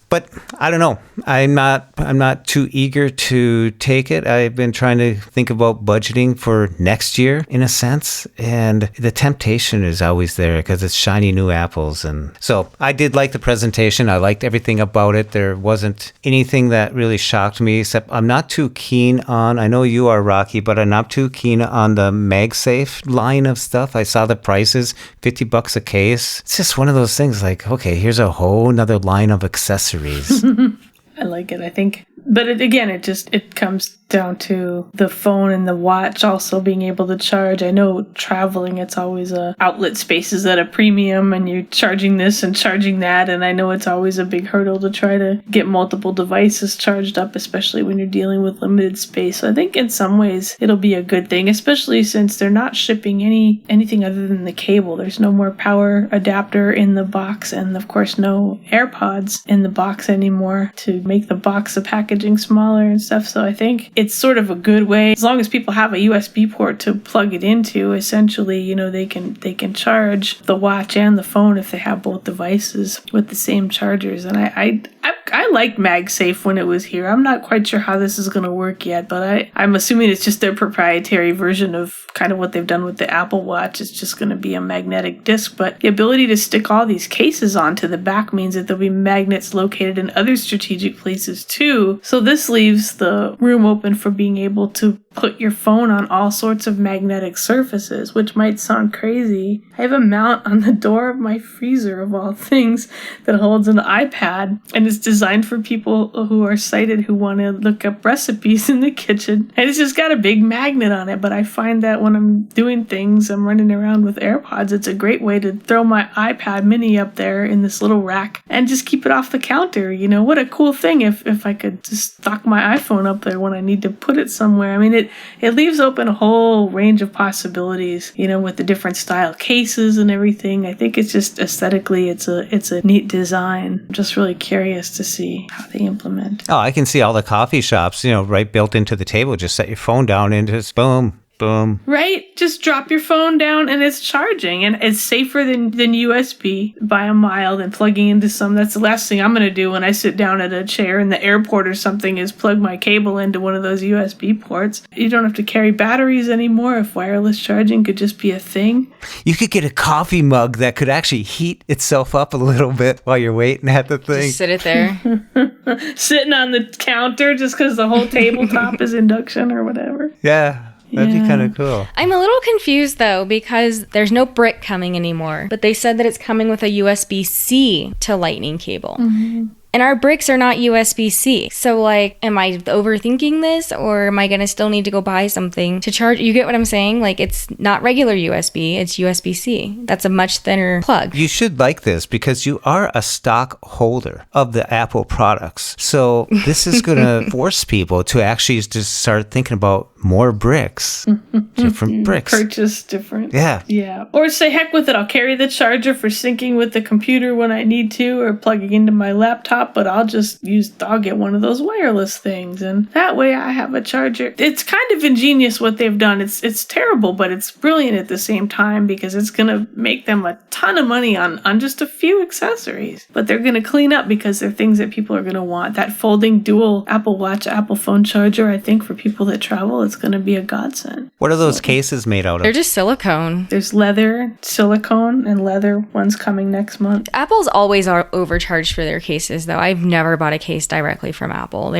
But I don't know. I'm not too eager to take it. I've been trying to think about budgeting for next year in a sense, and the temptation is always there because it's shiny new apples. And so I did like the presentation. I liked everything about it. There wasn't anything that really shocked me, except I'm not too keen on, I know you are, Raqi, but I'm not too keen on the MagSafe line of stuff. I saw the prices, $50 a case. It's just one of those things like, okay, here's a whole nother line of accessories. I like it, I think. But it comes down to the phone and the watch also being able to charge. I know traveling, it's always outlet spaces at a premium and you're charging this and charging that. And I know it's always a big hurdle to try to get multiple devices charged up, especially when you're dealing with limited space. So I think in some ways it'll be a good thing, especially since they're not shipping anything other than the cable. There's no more power adapter in the box, and of course no AirPods in the box anymore to make the box, the packaging smaller and stuff. So I think it's sort of a good way, as long as people have a USB port to plug it into. Essentially, they can charge the watch and the phone if they have both devices with the same chargers. And I liked MagSafe when it was here. I'm not quite sure how this is going to work yet, but I'm assuming it's just their proprietary version of kind of what they've done with the Apple Watch. It's just going to be a magnetic disc, but the ability to stick all these cases onto the back means that there'll be magnets located in other strategic places too. So this leaves the room open for being able to put your phone on all sorts of magnetic surfaces, which might sound crazy. I have a mount on the door of my freezer, of all things, that holds an iPad, and it's designed for people who are sighted who want to look up recipes in the kitchen. And it's just got a big magnet on it, but I find that when I'm doing things, I'm running around with AirPods, it's a great way to throw my iPad mini up there in this little rack and just keep it off the counter. What a cool thing if I could just stock my iPhone up there when I need to put it somewhere. I mean, it leaves open a whole range of possibilities, with the different style cases and everything. I think it's just aesthetically, it's a neat design. I'm just really curious to see how they implement. Oh, I can see all the coffee shops, right built into the table. Just set your phone down and just boom. Boom. Right? Just drop your phone down and it's charging. And it's safer than USB by a mile than plugging into some. That's the last thing I'm going to do when I sit down at a chair in the airport or something is plug my cable into one of those USB ports. You don't have to carry batteries anymore if wireless charging could just be a thing. You could get a coffee mug that could actually heat itself up a little bit while you're waiting at the thing. Just sit it there. Sitting on the counter just because the whole tabletop is induction or whatever. Yeah. That'd be kind of cool. I'm a little confused, though, because there's no brick coming anymore. But they said that it's coming with a USB-C to Lightning cable. Mm-hmm. And our bricks are not USB-C. So, am I overthinking this? Or am I going to still need to go buy something to charge? You get what I'm saying? It's not regular USB. It's USB-C. That's a much thinner plug. You should like this because you are a stock holder of the Apple products. So this is going to force people to actually just start thinking about more bricks. Different bricks. Purchase different. Yeah. Yeah. Or say, heck with it. I'll carry the charger for syncing with the computer when I need to or plugging into my laptop laptop, but I'll get one of those wireless things, and that way I have a charger. It's kind of ingenious what they've done. It's terrible, but it's brilliant at the same time because it's going to make them a ton of money on just a few accessories. But they're going to clean up because they're things that people are going to want. That folding dual Apple Watch, Apple phone charger, I think for people that travel, it's going to be a godsend. What are those cases made out of? They're just silicone. There's leather, silicone, and leather ones coming next month. Apple's always are overcharged for their cases, though. I've never bought a case directly from Apple.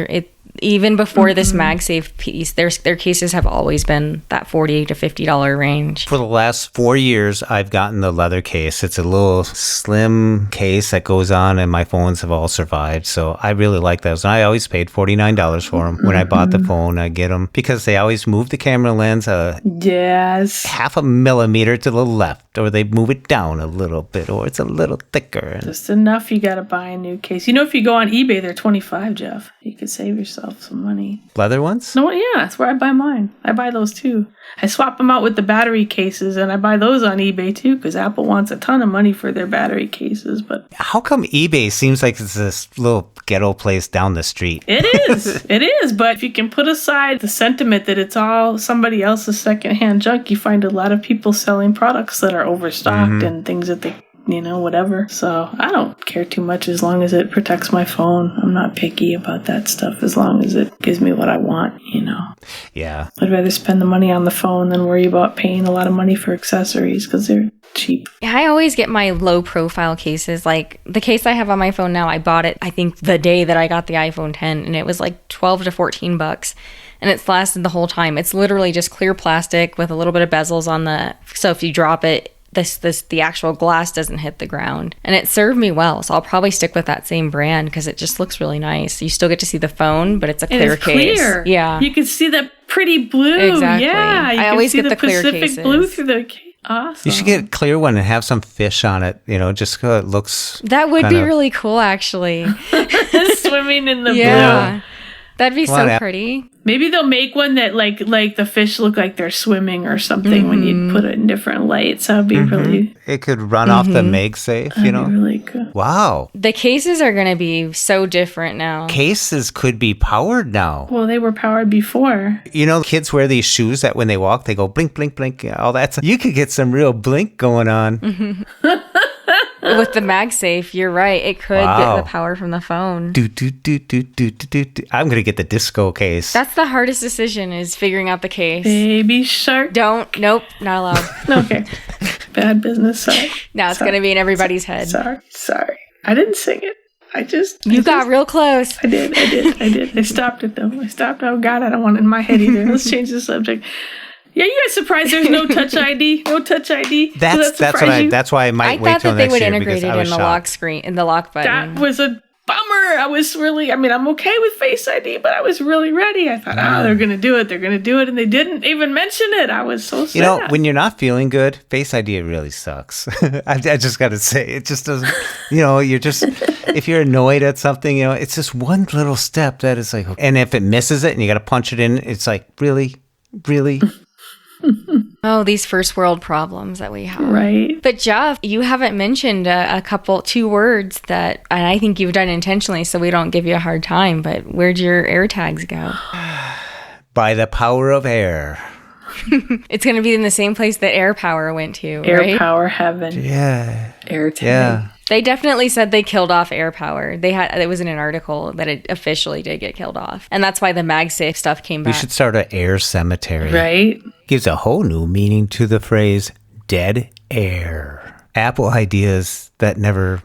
Even before this MagSafe piece, their cases have always been that $40 to $50 range. For the last 4 years, I've gotten the leather case. It's a little slim case that goes on, and my phones have all survived. So I really like those. And I always paid $49 for them. When I bought the phone, I get them because they always move the camera lens Yes. half a millimeter to the left, or they move it down a little bit, or it's a little thicker. Just enough, you got to buy a new case. If you go on eBay, they're $25, Jeff. You could save yourself some money. Leather ones? No, yeah, that's where I buy mine. I buy those too. I swap them out with the battery cases, and I buy those on eBay too because Apple wants a ton of money for their battery cases. But How come eBay seems like it's this little ghetto place down the street? it is. It is. But if you can put aside the sentiment that it's all somebody else's secondhand junk, you find a lot of people selling products that are overstocked and things that they whatever. So I don't care too much as long as it protects my phone. I'm not picky about that stuff as long as it gives me what I want, Yeah. I'd rather spend the money on the phone than worry about paying a lot of money for accessories because they're cheap. I always get my low profile cases. Like the case I have on my phone now, I bought it, I think, the day that I got the iPhone 10, and it was like $12 to $14. And it's lasted the whole time. It's literally just clear plastic with a little bit of bezels on so if you drop it, the actual glass doesn't hit the ground, and it served me well. So I'll probably stick with that same brand because it just looks really nice. You still get to see the phone, but it's a clear case. Clear. Yeah, you can see the pretty blue. Exactly. Yeah, I always get the clear Pacific cases. blue through the case. Awesome. You should get a clear one and have some fish on it, just so it looks. that would be really cool, actually. Swimming in the Yeah, blue. that'd be so pretty. Maybe they'll make one that like the fish look like they're swimming or something when you put it in different lights. That would be really. It could run off the MagSafe, That'd be really good. Wow. The cases are going to be so different now. Cases could be powered now. Well, they were powered before. Kids wear these shoes that when they walk, they go blink, blink, blink, all that. You could get some real blink going on. With the MagSafe, you're right. It could get the power from the phone. Do, do, do, do, do, do, do. I'm going to get the disco case. That's the hardest decision, is figuring out the case. Baby shark. Nope, not allowed. Okay. Bad business. Sorry. Now it's going to be in everybody's head. Sorry. I didn't sing it. You got real close. I did. I stopped it though. Oh God, I don't want it in my head either. Let's change the subject. Yeah, you guys surprised there's no Touch ID? No Touch ID? That's why I might wait till next year. I thought that they would integrate it in the lock screen, in the lock button. That was a bummer. I was really, I'm okay with Face ID, but I was really ready. I thought, they're going to do it. And they didn't even mention it. I was so sad. When you're not feeling good, Face ID really sucks. I just got to say, it just doesn't, you're just, if you're annoyed at something, it's just one little step that is like, and if it misses it and you got to punch it in, it's like, really? Oh, these first world problems that we have. Right. But Jeff, you haven't mentioned two words that, and I think you've done intentionally so we don't give you a hard time, but where'd your AirTags go? By the power of air. It's going to be in the same place that AirPower went to, Air right? Power heaven. Yeah. AirTag. Yeah. They definitely said they killed off AirPower. It was in an article that it officially did get killed off. And that's why the MagSafe stuff came back. We should start an air cemetery. Right? Gives a whole new meaning to the phrase dead air. Apple ideas that never,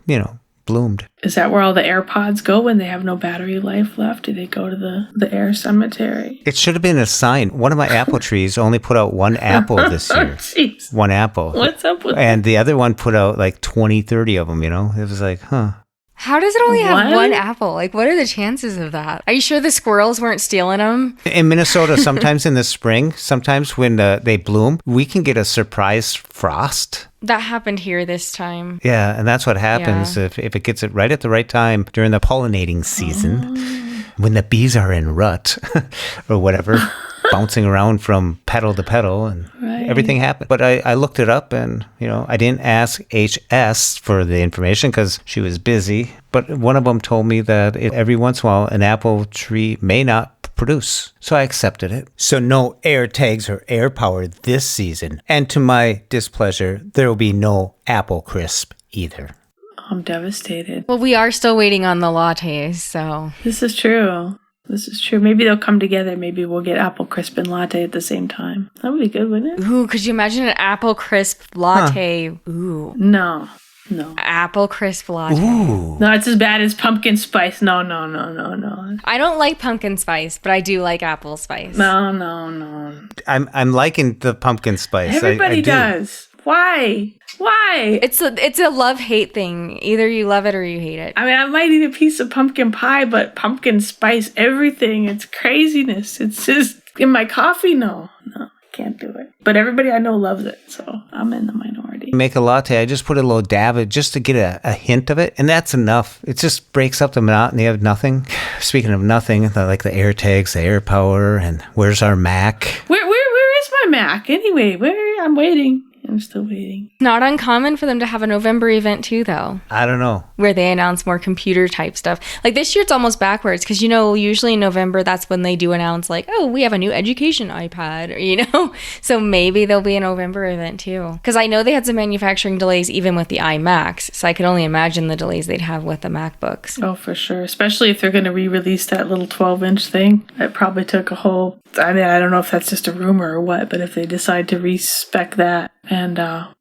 bloomed. Is that where all the AirPods go when they have no battery life left? Do they go to the air cemetery? It should have been a sign. One of my apple trees only put out one apple this year. Jeez. One apple. What's up with And the other one put out like 20, 30 of them, It was like, huh. How does it only have What? one apple? Like, what are the chances of that? Are you sure the squirrels weren't stealing them? In Minnesota, sometimes in the spring, sometimes when they bloom, we can get a surprise frost. That happened here this time. Yeah, and that's what happens if it gets it right at the right time during the pollinating season, when the bees are in rut or whatever. bouncing around from pedal to pedal, and everything happened. But I looked it up, and I didn't ask HS for the information because she was busy. But one of them told me that every once in a while an apple tree may not produce. So I accepted it. So no air tags or air power this season. And to my displeasure, there will be no apple crisp either. I'm devastated. Well, we are still waiting on the lattes, so. This is true. Maybe they'll come together. Maybe we'll get apple crisp and latte at the same time. That would be good, wouldn't it? Ooh, could you imagine an apple crisp latte? Huh. Ooh. No. Apple crisp latte. Ooh. No, it's as bad as pumpkin spice. No. I don't like pumpkin spice, but I do like apple spice. No. I'm liking the pumpkin spice. Everybody does. Why? It's a love-hate thing. Either you love it or you hate it. I mean, I might eat a piece of pumpkin pie, but pumpkin spice, everything, it's craziness. It's just in my coffee. No, can't do it. But everybody I know loves it, so I'm in the minority. Make a latte, I just put a little dab of it just to get a hint of it, and that's enough. It just breaks up the monotony of nothing. Speaking of nothing, like the air tags, the air power, and where's our Mac? Where is my Mac? Anyway, I'm waiting. I'm still waiting. Not uncommon for them to have a November event too, though. I don't know. Where they announce more computer type stuff. Like this year, it's almost backwards because, usually in November, that's when they do announce like, oh, we have a new education iPad, So maybe there'll be a November event too. Because I know they had some manufacturing delays even with the iMacs. So I could only imagine the delays they'd have with the MacBooks. Oh, for sure. Especially if they're going to re-release that little 12-inch thing. It probably took a whole... I mean, I don't know if that's just a rumor or what, but if they decide to respec that and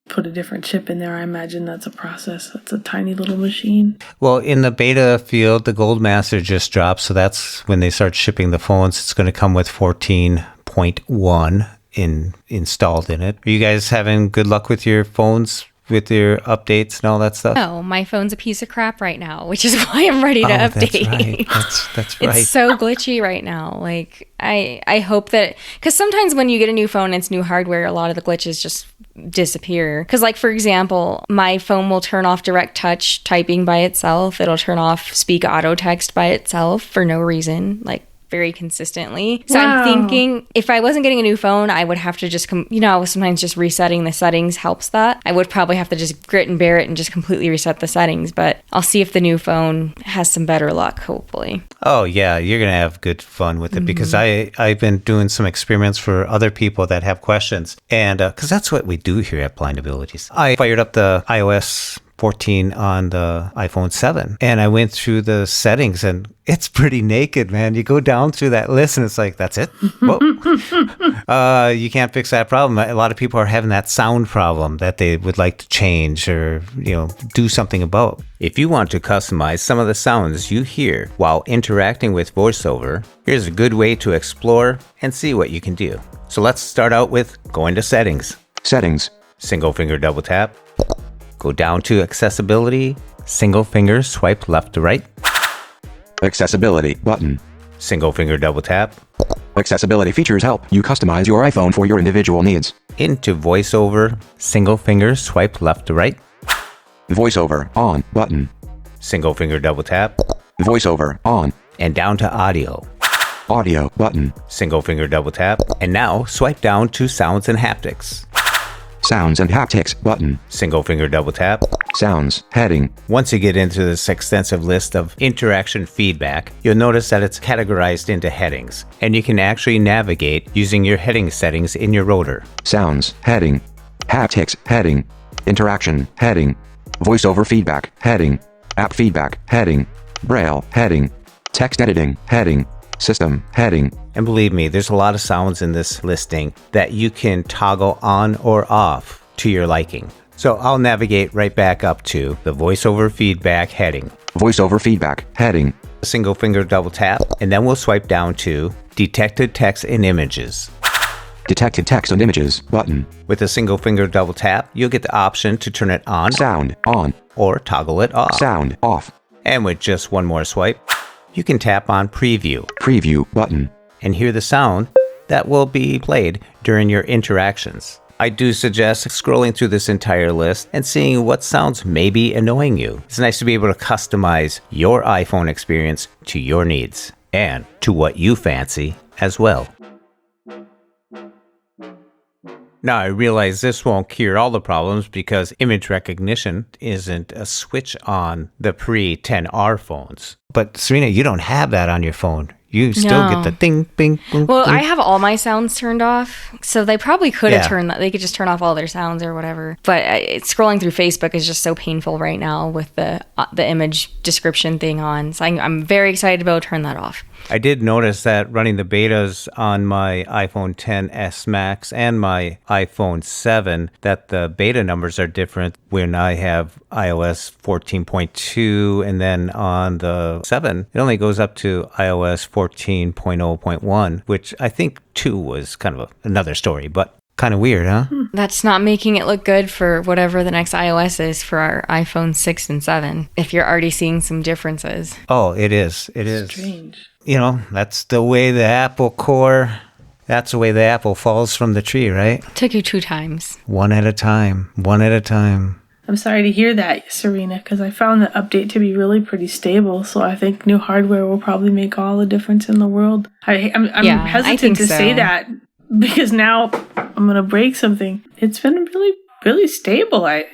put a different chip in there, I imagine that's a process. That's a tiny little machine. Well, in the beta field, the Goldmaster just dropped, so that's when they start shipping the phones. It's going to come with 14.1 installed in it. Are you guys having good luck with your phones? With your updates and all that stuff? No, my phone's a piece of crap right now, which is why I'm ready to update. That's right. It's so glitchy right now. Like, I hope that... Because sometimes when you get a new phone and it's new hardware, a lot of the glitches just disappear. Because, like, for example, my phone will turn off direct touch typing by itself. It'll turn off speak auto text by itself for no reason. Like, very consistently. So wow. I'm thinking if I wasn't getting a new phone, I would have to just, sometimes just resetting the settings helps that. I would probably have to just grit and bear it and just completely reset the settings, but I'll see if the new phone has some better luck, hopefully. Oh, yeah, you're going to have good fun with it because I've been doing some experiments for other people that have questions. And because that's what we do here at Blind Abilities. I fired up the iOS 14 on the iPhone 7 and I went through the settings and it's pretty naked, man. You go down through that list and it's like, that's it? Whoa. You can't fix that problem. A lot of people are having that sound problem that they would like to change or, do something about. If you want to customize some of the sounds you hear while interacting with VoiceOver, here's a good way to explore and see what you can do. So let's start out with going to settings. Settings. Single finger double tap. Go down to accessibility, single finger swipe left to right. Accessibility button. Single finger double tap. Accessibility features help you customize your iPhone for your individual needs. Into VoiceOver, single finger swipe left to right. VoiceOver on button. Single finger double tap. VoiceOver on. And down to audio. Audio button. Single finger double tap. And now swipe down to sounds and haptics. Sounds and haptics button. Single finger double tap. Sounds heading. Once you get into this extensive list of interaction feedback, you'll notice that it's categorized into headings, and you can actually navigate using your heading settings in your rotor. Sounds heading. Haptics heading. Interaction heading. VoiceOver feedback heading. App feedback heading. Braille heading. Text editing heading. System heading. And believe me, there's a lot of sounds in this listing that you can toggle on or off to your liking. So I'll navigate right back up to the VoiceOver feedback heading. VoiceOver feedback heading. Single finger double tap, and then we'll swipe down to detected text and images. Detected text and images button. With a single finger double tap, you'll get the option to turn it on, sound on, or toggle it off, sound off. And with just one more swipe, you can tap on preview. Preview button. And hear the sound that will be played during your interactions. I do suggest scrolling through this entire list and seeing what sounds may be annoying you. It's nice to be able to customize your iPhone experience to your needs and to what you fancy as well. Now, I realize this won't cure all the problems because image recognition isn't a switch on the pre-10R phones. But Serena, you don't have that on your phone. You still get the ding, bing, boom. Well, ding. I have all my sounds turned off, so they probably could have turned that. They could just turn off all their sounds or whatever. But scrolling through Facebook is just so painful right now with the image description thing on. So I'm very excited to be able to turn that off. I did notice that running the betas on my iPhone XS Max and my iPhone 7, that the beta numbers are different when I have iOS 14.2, and then on the 7, it only goes up to iOS 14.0.1, which I think 2 was kind of another story, but kind of weird, huh? That's not making it look good for whatever the next iOS is for our iPhone 6 and 7, if you're already seeing some differences. Oh, it is. It is. Strange. You know, that's the way the Apple core, that's the way the apple falls from the tree, right? Took you 2 times. One at a time. I'm sorry to hear that, Serena, because I found the update to be really pretty stable. So I think new hardware will probably make all the difference in the world. I'm hesitant to say that because now I'm going to break something. It's been really stable. I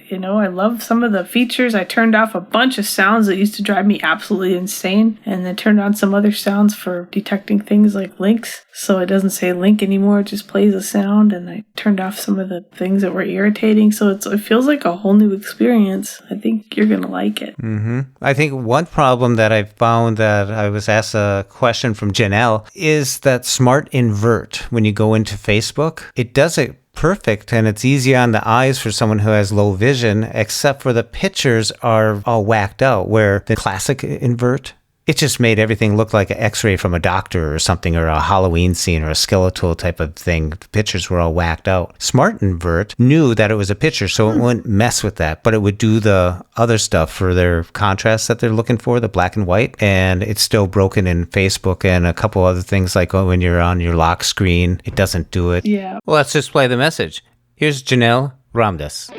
love some of the features. I turned off a bunch of sounds that used to drive me absolutely insane, and then turned on some other sounds for detecting things like links. So it doesn't say link anymore. It just plays a sound, and I turned off some of the things that were irritating. So it feels like a whole new experience. I think you're going to like it. Mm-hmm. I think one problem that I found, that I was asked a question from Janelle, is that smart invert. When you go into Facebook, it does it perfect, and it's easy on the eyes for someone who has low vision, except for the pictures are all whacked out, where the classic invert, it just made everything look like an x-ray from a doctor or something, or a Halloween scene or a skeletal type of thing. The pictures were all whacked out. Smart invert knew that it was a picture, so it wouldn't mess with that, but it would do the other stuff for their contrast that they're looking for, the black and white, and it's still broken in Facebook and a couple other things, like when you're on your lock screen, it doesn't do it. Yeah. Well, let's just play the message. Here's Janelle Ramdas.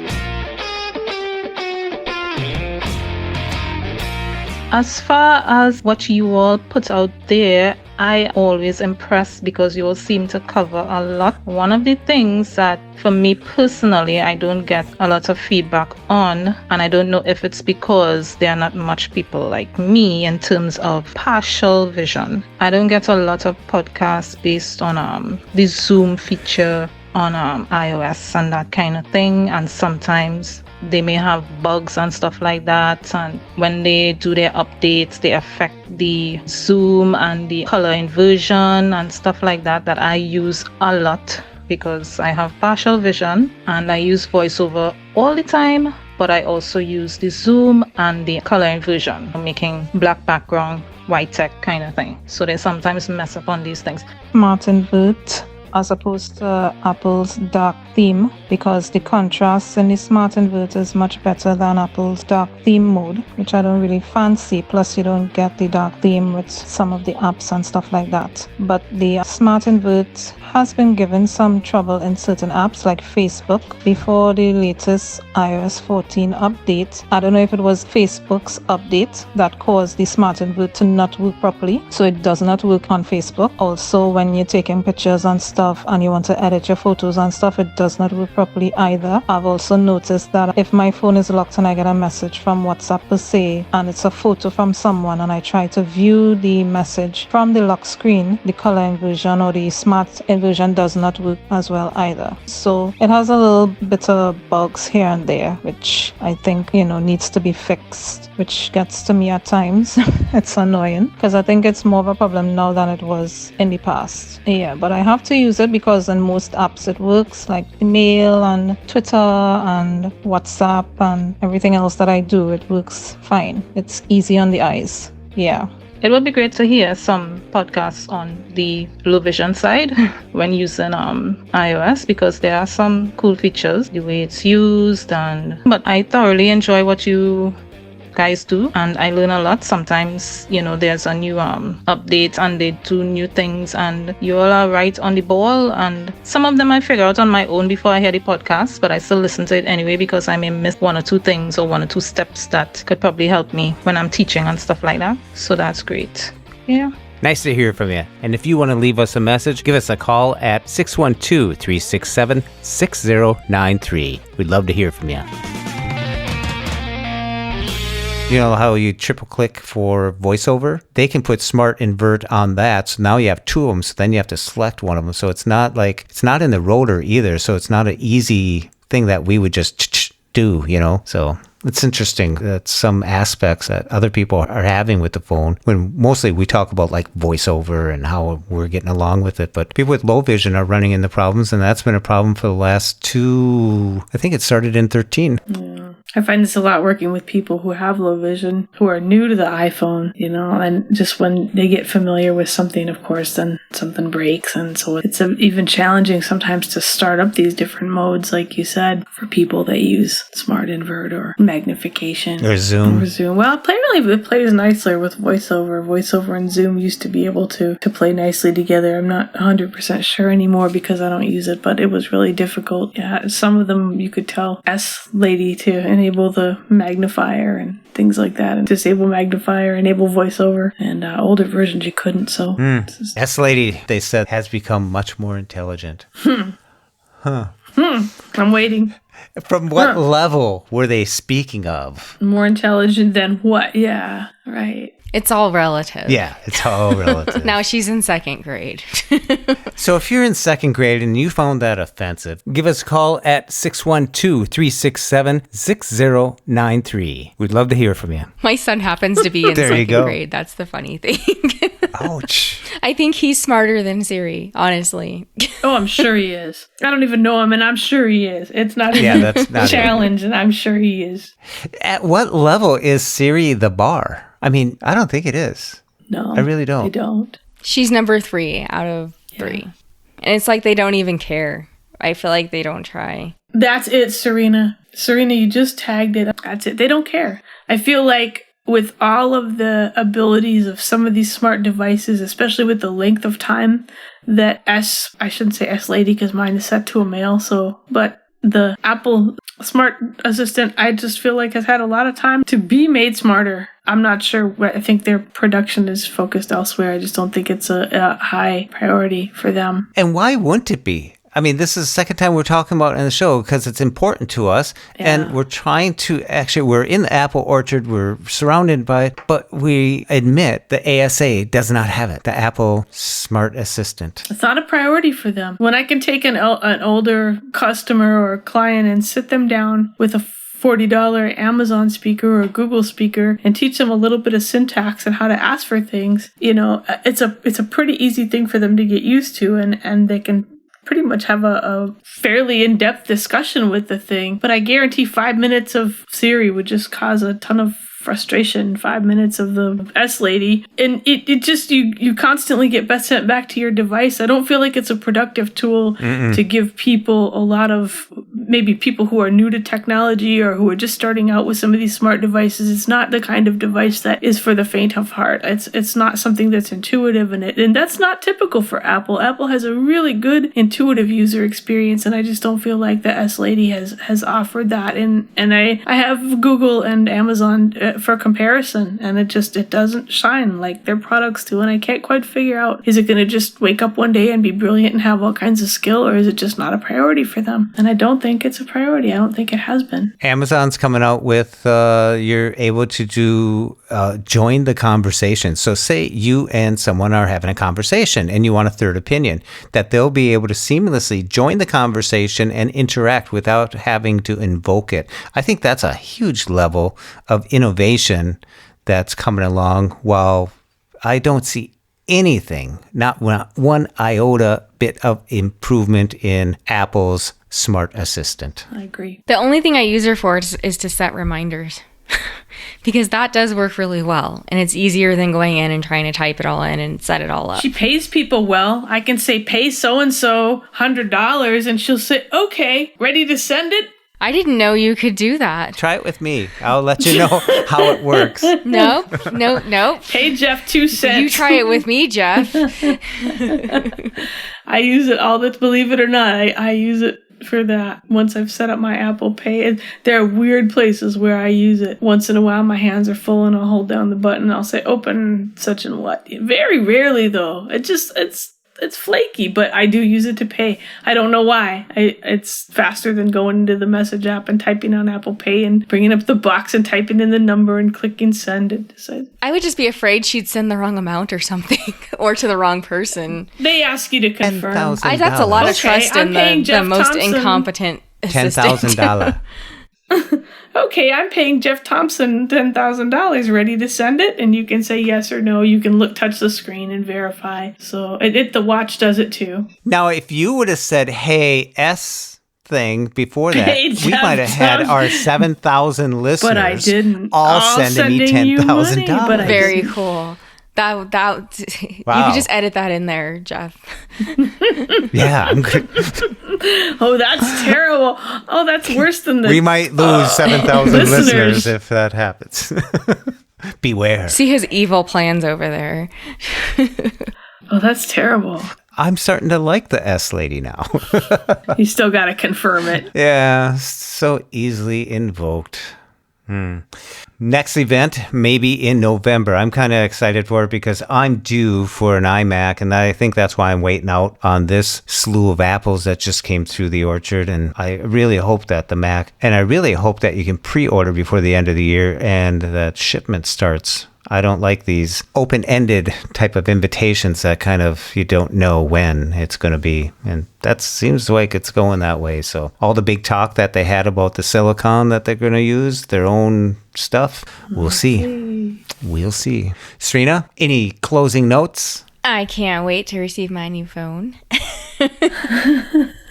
As far as what you all put out there, I always impressed because you all seem to cover a lot. One of the things that for me personally, I don't get a lot of feedback on, and I don't know if it's because there are not much people like me in terms of partial vision. I don't get a lot of podcasts based on the Zoom feature on iOS and that kind of thing, and sometimes they may have bugs and stuff like that, and when they do their updates, they affect the zoom and the color inversion and stuff like that I use a lot because I have partial vision and I use voiceover all the time, but I also use the zoom and the color inversion, making black background, white text kind of thing. So they sometimes mess up on these things. Smart invert as opposed to Apple's dark theme, because the contrast in the smart inverter is much better than Apple's dark theme mode, which I don't really fancy. Plus you don't get the dark theme with some of the apps and stuff like that. But the smart invert has been given some trouble in certain apps like Facebook before the latest iOS 14 update. I don't know if it was Facebook's update that caused the smart invert to not work properly, so it does not work on Facebook. Also, when you're taking pictures and stuff and you want to edit your photos and stuff, it does not work properly either. I've also noticed that if my phone is locked and I get a message from WhatsApp per se, and it's a photo from someone, and I try to view the message from the lock screen, the color inversion or the smart inversion does not work as well either. So it has a little bit of bugs here and there, which I think, needs to be fixed, which gets to me at times. It's annoying because I think it's more of a problem now than it was in the past. Yeah, but I have to use it because in most apps it works, like email and Twitter and WhatsApp and everything else that I do, it works fine. It's easy on the eyes. Yeah. It would be great to hear some podcasts on the low vision side when using iOS, because there are some cool features, the way it's used, but I thoroughly enjoy what you guys do, and I learn a lot. Sometimes there's a new update and they do new things, and you all are right on the ball, and some of them I figure out on my own before I hear the podcast, but I still listen to it anyway because I may miss one or two things or one or two steps that could probably help me when I'm teaching and stuff like that. So that's great. Yeah, Nice to hear from you. And if you want to leave us a message, give us a call at 612-367-6093. We'd love to hear from you. You know how you triple click for voiceover? They can put smart invert on that. So now you have two of them. So then you have to select one of them. So it's not in the rotor either. So it's not an easy thing that we would just do, So it's interesting that some aspects that other people are having with the phone, when mostly we talk about like voiceover and how we're getting along with it, but people with low vision are running into problems, and that's been a problem for the last I think it started in 13. Yeah. I find this a lot working with people who have low vision, who are new to the iPhone, and just when they get familiar with something, of course, then something breaks. And so it's even challenging sometimes to start up these different modes, like you said, for people that use smart invert or magnification. Or Zoom. Well, apparently it plays nicer with voiceover. Voiceover and Zoom used to be able to play nicely together. I'm not 100% sure anymore because I don't use it, but it was really difficult. Yeah, some of them you could tell S Lady to enable the magnifier and things like that, and disable magnifier, enable voiceover, and older versions you couldn't. So S Lady, they said, has become much more intelligent. I'm waiting. From what level were they speaking of? More intelligent than what? Yeah, right. It's all relative. Yeah, it's all relative. Now she's in second grade. So if you're in second grade and you found that offensive, give us a call at 612-367-6093. We'd love to hear from you. My son happens to be in second grade. That's the funny thing. Ouch. I think he's smarter than Siri, honestly. Oh, I'm sure he is. I don't even know him, and I'm sure he is. It's not that's not a challenge, and I'm sure he is. At what level is Siri the bar? I mean, I don't think it is. No. I really don't. I don't. She's number 3 out of 3. And it's like they don't even care. I feel like they don't try. That's it, Serena. Serena, you just tagged it. That's it. They don't care. I feel like with all of the abilities of some of these smart devices, especially with the length of time that I shouldn't say S Lady because mine is set to a male, but the Apple Smart Assistant, I just feel like has had a lot of time to be made smarter. I'm not sure. I think their production is focused elsewhere. I just don't think it's a high priority for them. And why wouldn't it be? I mean, this is the second time we're talking about it in the show because it's important to us. Yeah. And we're trying to we're in the apple orchard. We're surrounded by it, but we admit the ASA does not have it, the Apple Smart Assistant. It's not a priority for them. When I can take an older customer or client and sit them down with a $40 Amazon speaker or Google speaker and teach them a little bit of syntax and how to ask for things, it's a pretty easy thing for them to get used to, and they can pretty much have a fairly in-depth discussion with the thing. But I guarantee 5 minutes of Siri would just cause a ton of frustration. 5 minutes of the S Lady, and it just you constantly get sent back to your device. I don't feel like it's a productive tool to give people a lot of, maybe people who are new to technology or who are just starting out with some of these smart devices. It's not the kind of device that is for the faint of heart. It's not something that's intuitive, and that's not typical for Apple. Apple has a really good intuitive user experience, and I just don't feel like the S Lady has offered that. And I have Google and Amazon for comparison, and it doesn't shine like their products do, and I can't quite figure out, is it going to just wake up one day and be brilliant and have all kinds of skill, or is it just not a priority for them? And I don't think it's a priority. I don't think it has been. Amazon's coming out with you're able to join the conversation. So say you and someone are having a conversation and you want a third opinion, that they'll be able to seamlessly join the conversation and interact without having to invoke it. I think that's a huge level of innovation that's coming along, while I don't see anything, not one iota bit of improvement in Apple's Smart Assistant. I agree. The only thing I use her for is to set reminders. Because that does work really well, and it's easier than going in and trying to type it all in and set it all up. She pays people well. I can say, pay so-and-so $100, and she'll say, okay, ready to send it? I didn't know you could do that. Try it with me. I'll let you know how it works. Nope. Pay Jeff 2 cents. You try it with me, Jeff. I use it believe it or not, I use it for that once I've set up my Apple Pay. And there are weird places where I use it. Once in a while, my hands are full and I'll hold down the button and I'll say, open such and what. Very rarely, though. It's flaky, but I do use it to pay. I don't know why. It's faster than going into the message app and typing on Apple Pay and bringing up the box and typing in the number and clicking send. I would just be afraid she'd send the wrong amount or something, or to the wrong person. They ask you to confirm. That's a lot of trust in the most incompetent assistant. $10,000. Okay, I'm paying Jeff Thompson $10,000. Ready to send it? And you can say yes or no. You can touch the screen and verify. So the watch does it too. Now, if you would have said, hey, S thing before that, we might have had our 7,000 listeners. But I didn't. All sending me $10,000. Very cool. That wow. You could just edit that in there, Jeff. Yeah, I'm good. Oh, that's terrible. Oh, that's worse than we might lose 7,000 listeners if that happens. Beware. See his evil plans over there. Oh, that's terrible. I'm starting to like the S lady now. You still got to confirm it. Yeah, so easily invoked. Next event, maybe in November. I'm kind of excited for it because I'm due for an iMac, and I think that's why I'm waiting out on this slew of apples that just came through the orchard. And I really hope that the Mac, and I really hope that you can pre-order before the end of the year and that shipment starts. I don't like these open-ended type of invitations that kind of you don't know when it's going to be. And that seems like it's going that way. So all the big talk that they had about the silicon that they're going to use, their own stuff, we'll see. We'll see. Serena, any closing notes? I can't wait to receive my new phone.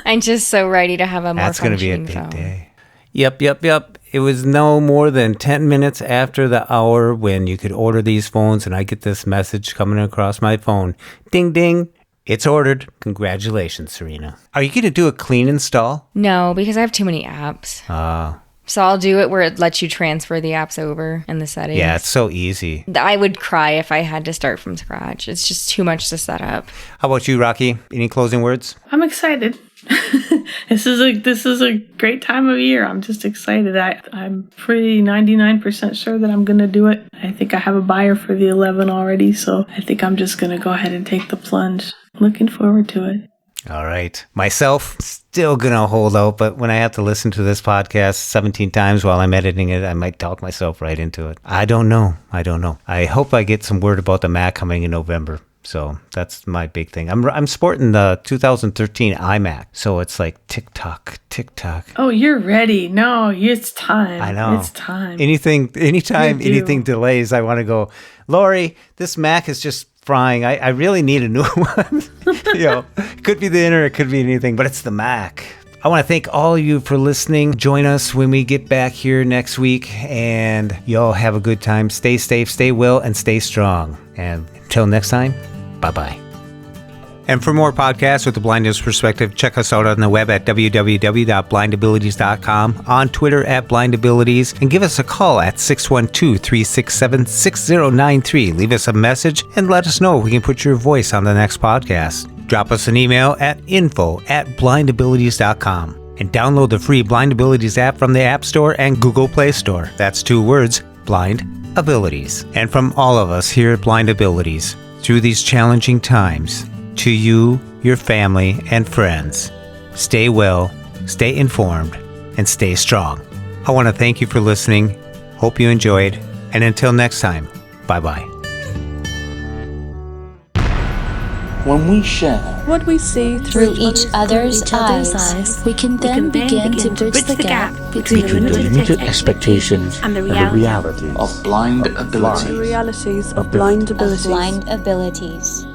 I'm just so ready to have a more functioning phone. That's going to be a big day. Yep. It was no more than 10 minutes after the hour when you could order these phones, and I get this message coming across my phone. Ding, ding. It's ordered. Congratulations, Serena. Are you going to do a clean install? No, because I have too many apps. So I'll do it where it lets you transfer the apps over in the settings. Yeah, it's so easy. I would cry if I had to start from scratch. It's just too much to set up. How about you, Raqi? Any closing words? I'm excited. This is a great time of year. I'm just excited. I'm pretty 99% sure that I'm going to do it. I think I have a buyer for the 11 already, so I think I'm just going to go ahead and take the plunge. Looking forward to it. All right. Myself, still going to hold out, but when I have to listen to this podcast 17 times while I'm editing it, I might talk myself right into it. I don't know. I hope I get some word about the Mac coming in November. So that's my big thing. I'm sporting the 2013 iMac. So it's like tick-tock. Oh, you're ready. No, it's time. I know. It's time. Anytime anything delays, I want to go, Lori, this Mac is just frying. I really need a new one. It could be the internet, it could be anything, but it's the Mac. I want to thank all of you for listening. Join us when we get back here next week, and y'all have a good time. Stay safe, stay well, and stay strong. And until next time, bye-bye. And for more podcasts with the blindness perspective, check us out on the web at www.blindabilities.com, on Twitter at blindabilities, and give us a call at 612-367-6093. Leave us a message and let us know if we can put your voice on the next podcast. Drop us an email at info@blindabilities.com. And download the free Blind Abilities app from the App Store and Google Play Store. That's 2 words, Blind Abilities. And from all of us here at Blind Abilities, through these challenging times, to you, your family, and friends, stay well, stay informed, and stay strong. I want to thank you for listening. Hope you enjoyed. And until next time, bye-bye. When we share what we see through each other's eyes, we can then begin to bridge the gap between the limited expectations and the realities of blind abilities. The realities of blind abilities.